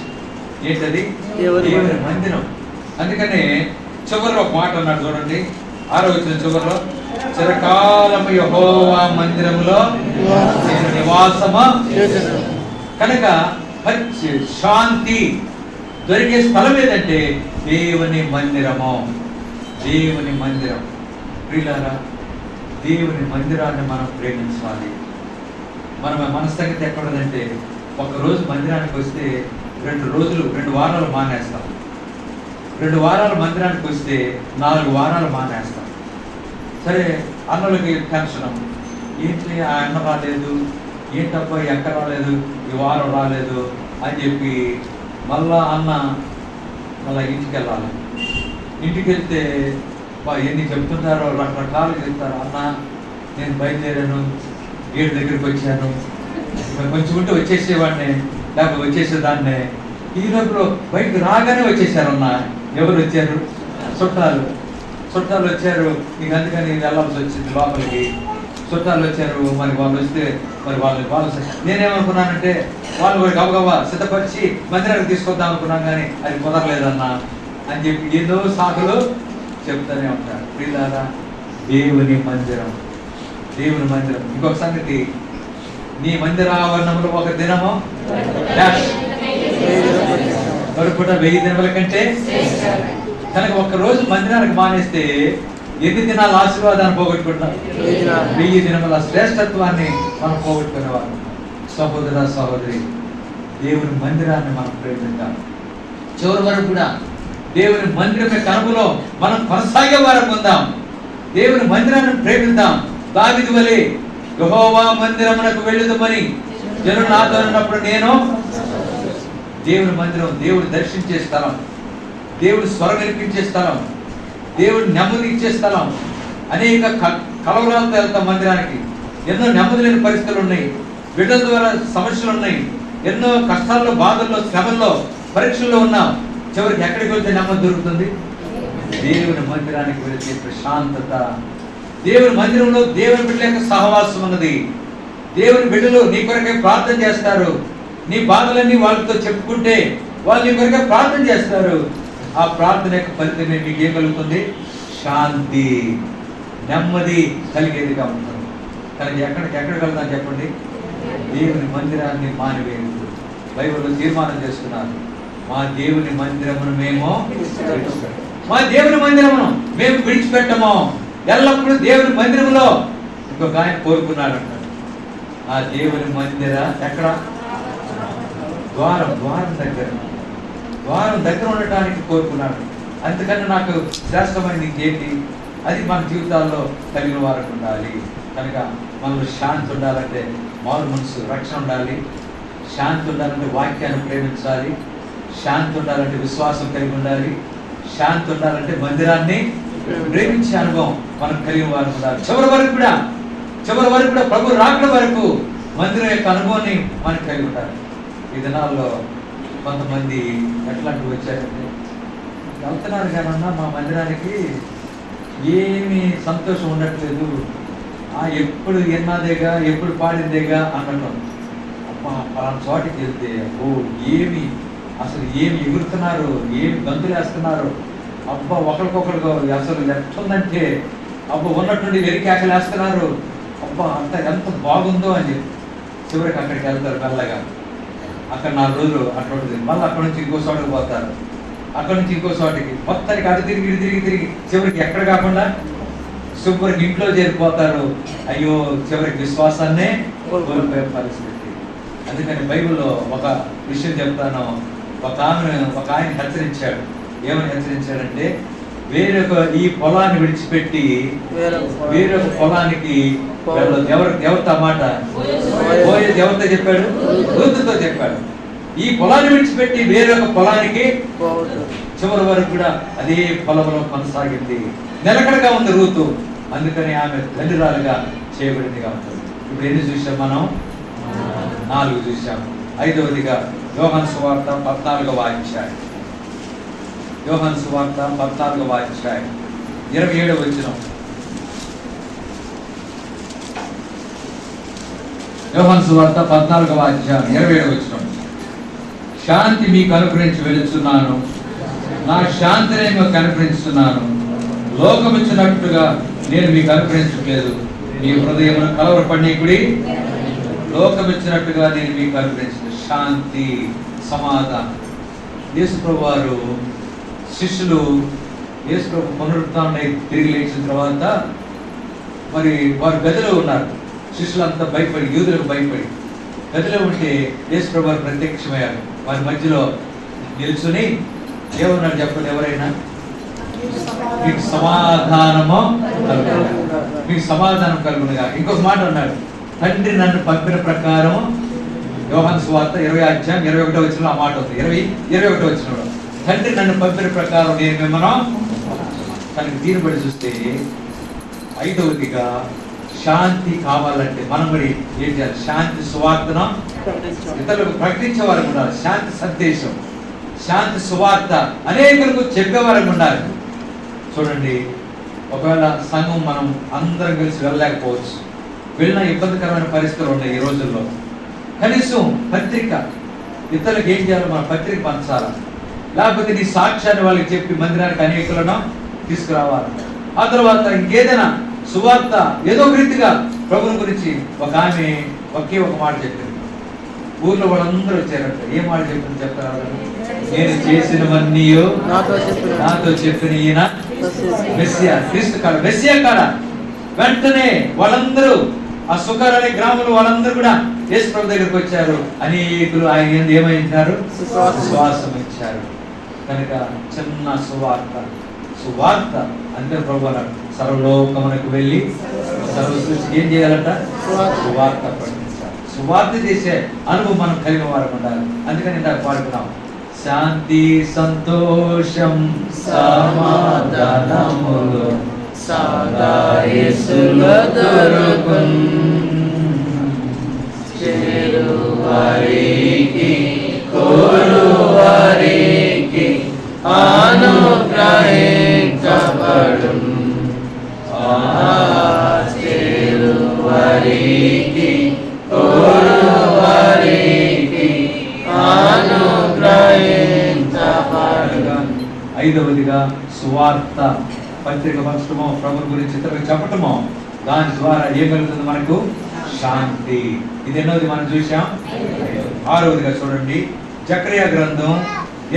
A: ఏంటది? దేవుని మందిరం. అందుకనే చివరిలో ఒక మాట అన్నాడు చూడండి, 6వ వచనం చివరిలో, చిరకాలము యెహోవా మందిరములో నేను నివాసము. కనుక శాంతి దొరికే స్థలం ఏదంటే దేవుని మందిరము. దేవుని మందిరం. ప్రియులారా, దేవుని మందిరాన్ని మనం ప్రేమించాలి. మన మనస్తంగతి ఎక్కడదంటే, ఒకరోజు మందిరానికి వస్తే 2 వారాలు మానేస్తాం. 2 వారాలు మందిరానికి వస్తే 4 వారాలు మానేస్తాం. సరే, అన్నలకి టెన్షన్, ఏంటి ఆ అన్న రాలేదు, ఏంటబ్బా ఎక్కడ రాలేదు, ఈ వారం రాలేదు అని చెప్పి మళ్ళా ఇంటికి వెళ్ళాలి. ఇంటికి వెళ్తే ఎన్ని చెప్తున్నారో రకరకాలుగా చెప్తారు. అన్న నేను బయలుదేరాను, గేట్ దగ్గరికి వచ్చాను, కొంచెం ఉంటే వచ్చేసేవాడిని, లేకపోతే వచ్చేసేదాన్నే. ఈ లోపల బయటకు రాగానే వచ్చేసారు. అన్న ఎవరు వచ్చారు? చుట్టాలు వచ్చారు, నీకు అందుకని వెళ్ళాల్సి వచ్చింది లోపలికి. చుట్టాలు వచ్చారు, మరి వాళ్ళు వస్తే మరి వాళ్ళు నేనేమనుకున్నానంటే వాళ్ళు గబగబా సిద్ధపరిచి మందిరానికి తీసుకొద్దాం అనుకున్నాను, కానీ అది కుదరలేదన్నా అని చెప్పి ఏదో సాకులు చెప్తూనే ఉంటారు. ప్రియులారా, దేవుని మందిరం. ఇంకొక సంగతి, నీ మందిరావరణంలో ఒక దినము గడుపుట 1000 దినముల కంటే. కనుక ఒక్కరోజు మందిరానికి మానేస్తే ఎన్ని దినాల ఆశీర్వాదాన్ని పోగొట్టుకుంటాం? 1000 దినముల శ్రేష్టత్వాన్ని మనం పోగొట్టుకునేవారు. సహోదర సహోదరి, దేవుని మందిరాన్ని మనం ప్రేమిద్దాం. చివరి వరకు కూడా దేవుని మందిరం యొక్క అనుభవంలో మనం కొనసాగే వారికి ఉందాం. దేవుని మందిరాన్ని ప్రేమిద్దాం. దావీదు వలె యెహోవా మందిరమునకు వెళ్ళుదమని జనులు నాతో అన్నప్పుడు నేను. దేవుని మందిరం దేవుడు దర్శించే స్థలం, దేవుడు స్వరం వినిపించే స్థలం, దేవుడు నెమ్మది ఇచ్చే స్థలం. అనేక కలవరాలతో వెళ్తాం మందిరానికి. ఎన్నో నెమ్మది లేని పరిస్థితులు ఉన్నాయి, బిడ్డల ద్వారా సమస్యలు ఉన్నాయి, ఎన్నో కష్టాల్లో, బాధల్లో, శ్రమల్లో, పరీక్షల్లో ఉన్నాం. చివరికి ఎక్కడికి వెళ్తే నెమ్మది దొరుకుతుంది? దేవుని మందిరానికి వెళ్తే ప్రశాంతత. దేవుని మందిరంలో దేవుని బిడ్డల యొక్క సహవాసం ఉన్నది. దేవుని బిడ్డలు నీ కొరకే ప్రార్థన చేస్తారు. నీ బాధలన్నీ వాళ్ళతో చెప్పుకుంటే వాళ్ళు నీ కొరకే ప్రార్థన చేస్తారు. ఆ ప్రార్థన యొక్క ఫలితం మీకు ఏం కలుగుతుంది? శాంతి, నెమ్మది కలిగేదిగా ఉంటుంది. కానీ ఎక్కడికి వెళ్తాం చెప్పండి? దేవుని మందిరాన్ని మానివేయదు. బైబిల్లో తీర్మానం చేస్తున్నారు, మా దేవుని మందిరమును మేము విడిచిపెట్టము. ఎల్లప్పుడూ దేవుని మందిరములో. ఇంకొక ఆయన కోరుకున్నాడు అంటారు, ఆ దేవుని మందిర ఎక్కడ? ద్వారం దగ్గర ఉండటానికి కోరుకున్నాడు. అందుకని నాకు శ్రేష్టమైనది ఇంకేంటి? అది మన జీవితాల్లో కలిగిన వారికి ఉండాలి. కనుక మనలో శాంతి ఉండాలంటే మారు మనసు, రక్షణ ఉండాలి. శాంతి ఉండాలంటే వాక్యాన్ని ప్రేమించాలి. శాంతి ఉండాలంటే విశ్వాసం కలిగి ఉండాలి. శాంతి ఉండాలంటే మందిరాన్ని ప్రేమించే అనుభవం మనం కలిగిన వారికి ఉండాలి. చివరి వరకు కూడా ప్రభు రాకడ వరకు మందిరం యొక్క అనుభవాన్ని మనకు కలిగి ఉండాలి. ఈ దినాల్లో కొంతమంది ఎట్లాంటివి వచ్చారంటే, వెళ్తున్నారు కానన్నా మా మందిరానికి ఏమీ సంతోషం ఉండట్లేదు, ఎప్పుడు విన్నదేగా, ఎప్పుడు పాడిందేగా అనటం. అమ్మా పలానా చోటికి వెళ్తే ఏమి ఎగురుతున్నారు, ఏమి గంతులు వేస్తున్నారు, అబ్బా ఒకరికొకరు అసలు ఎట్లుందంటే ఉన్నట్టుండి వెరికేకలు వేస్తున్నారు, అబ్బా ఎంత బాగుందో అని చెప్పి చివరికి అక్కడికి వెళ్తారు. మెల్లగా అక్కడ 4 రోజులు అట్లా ఉంటుంది. మళ్ళీ అక్కడ నుంచి ఇంకో చోటుకు పోతారు, అక్కడ నుంచి ఇంకో చోటికి, మొత్తానికి అటు తిరిగి చివరికి ఎక్కడ కాకుండా శుభ్రంగా ఇంట్లో చేరిపోతారు. అయ్యో, చివరికి విశ్వాసాన్నే కోల్పోయే పరిస్థితి. అందుకని బైబిల్లో ఒక విషయం చెప్తాను. ఒక ఆయన హెచ్చరించాడు. ఏమని హెచ్చరించాడంటే, ఈ పొలాన్ని విడిచిపెట్టి వేరొక పొలానికి వెళ్ళదు. ఎవరితో మాట పోయేది? ఎవరితో చెప్పాడు? రూతుతో చెప్పాడు. ఈ పొలాన్ని విడిచిపెట్టి వేరొక పొలానికి. చివరి వరకు కూడా అదే పొలంలో కొనసాగింది. నిలకడగా ఉంది రూతు. అందుకని ఆమె తండ్రిరాలుగా చేయబడిందిగా ఉంటుంది. ఇప్పుడు ఎన్ని చూసాం మనం? 4 చూసాం. 5వదిగా యోహాను సువార్త 14వ అధ్యాయం. యోహాను సువార్త 14వ అధ్యాయం 27వ వచనం. యోహాను సువార్త 14వ అధ్యాయం 27వ వచనం. శాంతి మీకు అనుగ్రహించి వెళుతున్నాను, నా శాంతిని మీకు అనుగ్రహిస్తున్నాను. లోకమిచ్చినట్టుగా నేను మీకు అనుగ్రహించట్లేదు. మీ హృదయమును కలవరపడనీకుడి. లోకమిచ్చినట్టుగా నేను మీకు అనుగ్రహించిన శాంతి, సమాధానం. యేసుప్రభు వారు శిష్యులు యేసుప్రభు పునరుత్థానం తిరిగి లేచిన తర్వాత మరి వారు గదిలో ఉన్నారు. శిష్యులంతా భయపడి, యూదులకు భయపడి గదిలో ఉంటే యేసు ప్రభు వారు ప్రత్యక్షమయ్యారు. వారి మధ్యలో నిల్చుని ఏమన్నాడు చెప్పండి ఎవరైనా? మీకు సమాధానము కలుగునుగా, మీకు సమాధానం కలుగునుగా. ఇంకొక మాట అన్నాడు, తండ్రి నన్ను పంపిన ప్రకారం. యోహాను సువార్త 20:21 ఆ మాట ఉంది. 21 తండ్రి నన్ను పంపిన ప్రకారం నేను మిమ్మల్ని. తనకి దీన్ని బట్టి చూస్తే 5వదిగా శాంతి కావాలంటే మనం మరి ఏం చేయాలి? శాంతి సువార్తను ఇతరులకు ప్రకటించే వారికి ఉండాలి. శాంతి సందేశం, శాంతి సువార్త అనేకులకు చెప్పేవారికి ఉండాలి. చూడండి, ఒకవేళ సంఘం మనం అందరం కలిసి వెళ్ళలేకపోవచ్చు, వెళ్ళిన ఇబ్బందికరమైన పరిస్థితులు ఉన్నాయి ఈ రోజుల్లో. కనీసం పత్రిక ఇతరులకు ఏం చేయాలి? మన పత్రిక పంచాలి. లేకపోతే నీ సాక్ష్యాన్ని వాళ్ళకి చెప్పి మందిరానికి అనేకులను తీసుకురావాలి. ఆ తర్వాత ఇంకేదైనా సువార్త ఏదో ఒక రీతిగా ప్రభుని గురించి ఒక ఆమె ఒకే ఒక మాట చెప్పింది. ఊర్లో వాళ్ళందరూ వచ్చారంట. ఏ మాట చెప్పింది చెప్తారా? నేను చేసినవన్నీ నాతో చెప్పిన ఈయన మెస్సియా, క్రీస్తు కాడ, మెస్సియా కాడ. వెంటనే వాళ్ళందరూ ఆ సుకార్ అనే గ్రామంలో వాళ్ళందరూ కూడా యేసు ప్రభు దగ్గరికి వచ్చారు. అనేకులు ఆయన ఏమైంటారు? విశ్వాసం ఇచ్చారు. కనుక చిన్న సువార్త అంటే ప్రభు అన్నాడు, సర్వలోకమునకు వెళ్ళి సర్వసృష్టికి ఏం చేయాలంట? సువార్త ప్రకటించాలి. సువార్త చేసే అనుభవం మనం కలిగిన వారు ఉండాలి. అందుకని ఇందాక పాడుకున్నాం, శాంతి సంతోషం సమాధానములు సదా యేసులో దొరుకును, చేరువారికి కోరువారికి అనుగ్రహించబడును. చేరువారికి కోరువారికి అనుగ్రహించబడును. 5వదిగా సువార్త పత్రిక పంచటమో, ప్రభు గురించి ఇతరులకు చెప్పటమో, దాని ద్వారా ఏం కలుగుతుంది? మనకు శాంతి. ఇది ఎన్నోది మనం చూసాం? 6వదిగా చూడండి, జకర్యా గ్రంథం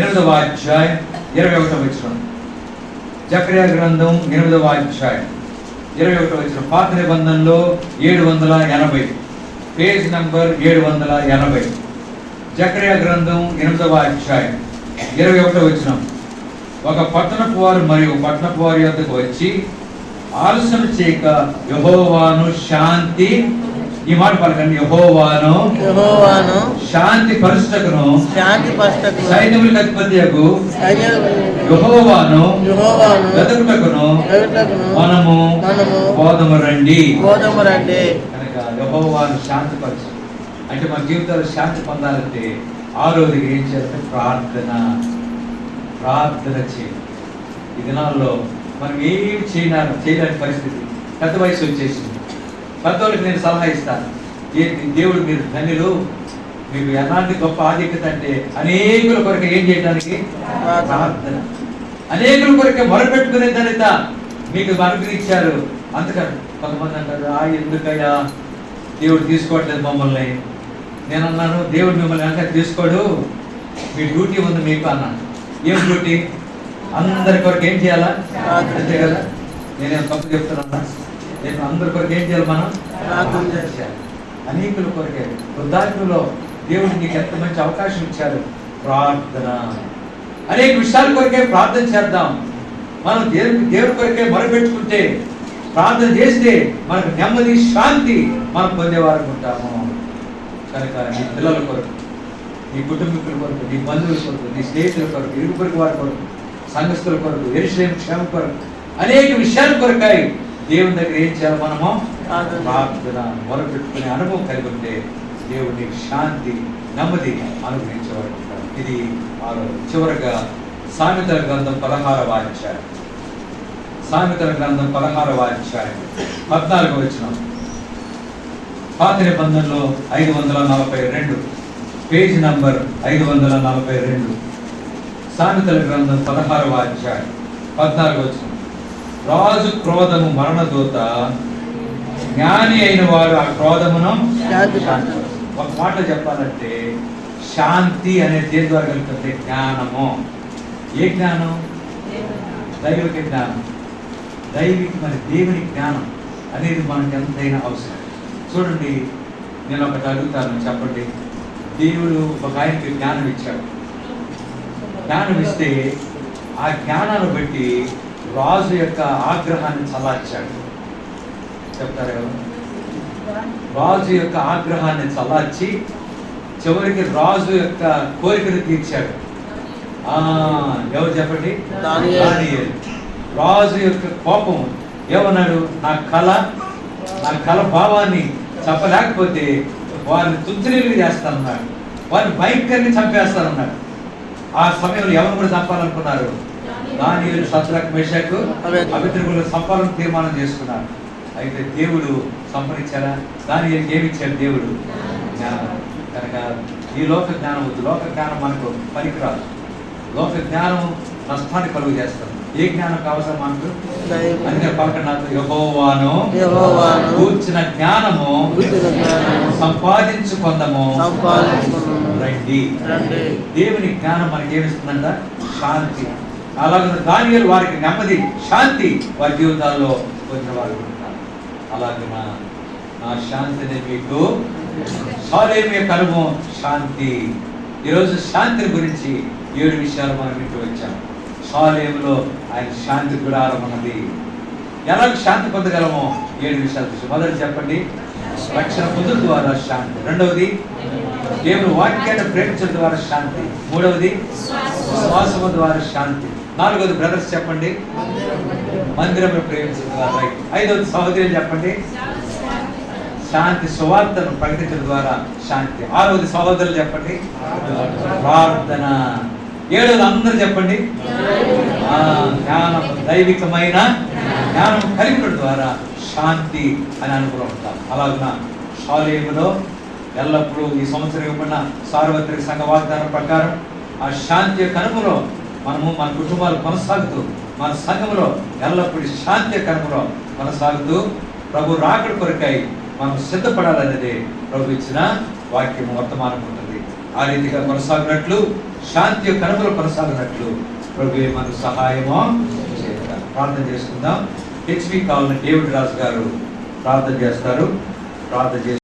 A: 8వ అధ్యాయం 21 జకర్యా గ్రంథం 8వ అధ్యాయం 21 పాత నిబంధనలో 780, పేజ్ నంబర్ 780. జకర్యా గ్రంథం 8వ అధ్యాయం 21 ఒక పట్టణపు వారు మరియు పట్టణపు వారి యొద్దకు వచ్చి ఆలస్యం చేయక యెహోవాను శాంతి, ఈ మాట పలకండి, యెహోవాను శాంతి పరుస్తకును సైన్యములకు అధిపతియగు యెహోవాను వెతుకుటకును మనము పోదము రండి. కనుక యెహోవాను శాంతి పరచు అంటే మన జీవితాలు శాంతి పొందాలంటే 6వదిగా ఏం చేస్తే ప్రార్థన చేయాలి. ఈ దినాల్లో మనం ఏమి చేయలేని పరిస్థితి. పెద్ద వయసు వచ్చేసింది. పెద్దవాళ్ళకి నేను సలహా ఇస్తాను, దేవుడు మీరు ధన్యులు, మీకు ఎలాంటి గొప్ప ఆధిక్యత అంటే అనేకుల కొరకు ఏం చేయడానికి? ప్రార్థన. అనేకుల కొరకే మొరపెట్టుకునే ధన్యత మీకు అనుగ్రహించారు. అందుకని కొంతమంది అంటారు, ఎందుకయ్యా దేవుడు తీసుకోవట్లేదు మమ్మల్ని. నేను అన్నాను, దేవుడు మిమ్మల్ని అంతా తీసుకోడు, మీ డ్యూటీ ఉంది మీకు అన్నాను. ఏం డ్యూటీ? అందరి కొరకు ఏం చేయాలా? అంతే కదా. నేనేం తప్పు చెప్తున్నా? నేను అందరి కొరకు ఏం చేయాలి? మనం అనేకుల కొరకే. వృద్ధాప్యంలో దేవుడు నీకు ఎంత మంచి అవకాశం ఇచ్చారు. ప్రార్థన. అనేక విషయాల కొరకే ప్రార్థన చేద్దాం. మనం దేవుడి కొరకే మొరపెట్టుకుంటే, ప్రార్థన చేస్తే మనకు నెమ్మది, శాంతి మనం పొందేవారు ఉంటాము. కనుక నీ పిల్లల కొరకు, నీ కుటుంబీకుల కొరకు, నీ బంధువుల కొరకు, నీ స్నేహితుల కొరకు, ఇరుగు పొరుగు వారి కొరకు, సంఘస్థుల కొరకు, యెరూషలేము క్షేమం కొరకు, అనేక విషయాల కొరకై దేవుని దగ్గర ఏం చేయాలి? మనము ప్రార్థన మొరపెట్టుకునే అనుభవం కలిగి ఉంటే దేవుడి శాంతి, నెమ్మది అనుగ్రహించేవాడు. ఇది చివరగా సామెతల గ్రంథం 16వ అధ్యాయం, సామెతల గ్రంథం 16వ అధ్యాయం 14 పాత నిబంధనలో 542, పేజ్ నంబర్ 542. సామెతల గ్రంథం 16వ అధ్యాయం 14 రాజు క్రోధము మరణదూత, జ్ఞాని అయిన వాడు ఆ క్రోధమును ఒక మాట చెప్పాలంటే శాంతి అనేది దేని ద్వారా కలుగుతుంది? జ్ఞానము. ఏ జ్ఞానం? దైవిక జ్ఞానం. దైవిక మరి దేవుని జ్ఞానం. అనేది మనకు ఎంతైనా అవసరం. చూడండి, నేను ఒకటి అడుగుతాను, చెప్పండి. దేవుడు ఒక ఆయనకి జ్ఞానం ఇచ్చాడు. జ్ఞానం ఇస్తే ఆ జ్ఞానాన్ని బట్టి రాజు యొక్క ఆగ్రహాన్ని చల్లార్చాడు. చెప్తారు ఎవరు? రాజు యొక్క ఆగ్రహాన్ని చల్లార్చి చివరికి రాజు యొక్క కోరికను తీర్చాడు. ఎవరు చెప్పండి? దానియేలు. రాజు యొక్క కోపం ఏమన్నాడు? నా కళ భావాన్ని చెప్పలేకపోతే వారిని తుత్తునీలు చేస్తానన్నాడు, వారిని భయంకరంగా చంపేస్తానన్నాడు. ఆ సమయంలో ఎవరు కూడా చంపాలనుకున్నారు? దానియేలు, షద్రక్, మేషాకు, అబేద్నెగోలను చంపాలని తీర్మానం చేసుకున్నారు. అయితే దేవుడు సంపరించారా? దానియేలుకి ఏమి ఇచ్చాడు? దేవుడు జ్ఞానం. కనుక ఈ లోక జ్ఞానం వద్దు. లోక జ్ఞానం మనకు పనికిరాదు. లోక జ్ఞానం నష్టాన్ని కలుగు చేస్తాం. ఏ జ్ఞానం కావాల్సిన మనకు? అందుకే పక్కన యెహోవాను కూర్చిన జ్ఞానము సంపాదించుకుందాము రండి. దేవుని జ్ఞానం మనకి ఏమిస్తుందంట? శాంతి. అలాగే దానియేలు వారికి నెమ్మది, శాంతి వారి జీవితాల్లో పొందిన వారు ఉంటారు. అలాగే నా శాంతిని మీకు షాలేము యొక్క అనుభవం శాంతి. ఈరోజు శాంతిని గురించి 7 విషయాలు మనం ఇంటి వచ్చాం. షాలేములో ఆయన శాంతి గుడారం ఉన్నది. ఎలా శాంతి పొందగలమో 7 విషయాలు చూసి. మొదటి చెప్పండి, రక్షణ పొందుల ద్వారా శాంతి. రెండవది, దేవుని వాక్యాన్ని ప్రేమించడం ద్వారా శాంతి. మూడవది, విశ్వాసము ద్వారా శాంతి. నాలుగవది, బ్రదర్స్ చెప్పండి, మందిరంలో ప్రేమించడం ద్వారా. రైట్. ఐదవది, సహోదరులు చెప్పండి, శాంతి సువార్తను ప్రకటించడం ద్వారా శాంతి. ఆరవది, సహోదరులు చెప్పండి, ప్రార్థన. ఏడవది, అందరూ చెప్పండి, జ్ఞానం, దైవికమైన జ్ఞానం కలిగడం ద్వారా శాంతి అని అనుకుని ఉంటాం. అలాగున షాలేములో ఎల్లప్పుడూ ఈ సంవత్సరం ఇవ్వబడిన సార్వత్రిక సంఘ వాగ్దానం ప్రకారం ఆ శాంతి యొక్క అనుభవంలో మనము మన కుటుంబాలు కొనసాగుతూ, మన సంఘంలో ఎల్లప్పుడూ శాంతి యొక్క అనుభవంలో కొనసాగుతూ ప్రభు రాకడ కొరకై మనం సిద్ధపడాలనేది ప్రభు ఇచ్చిన వాక్యం వర్తమానం ఉంటుంది. ఆ రీతిగా కొనసాగినట్లు, శాంతి యొక్క అనుభవం కొనసాగినట్లు ప్రభు మనకు సహాయమో చేస్తారు. ప్రార్థన చేసుకుందాం. హెచ్వి కావాలని డేవిడ్ రాజు గారు ప్రార్థన చేస్తారు. ప్రార్థన చేసి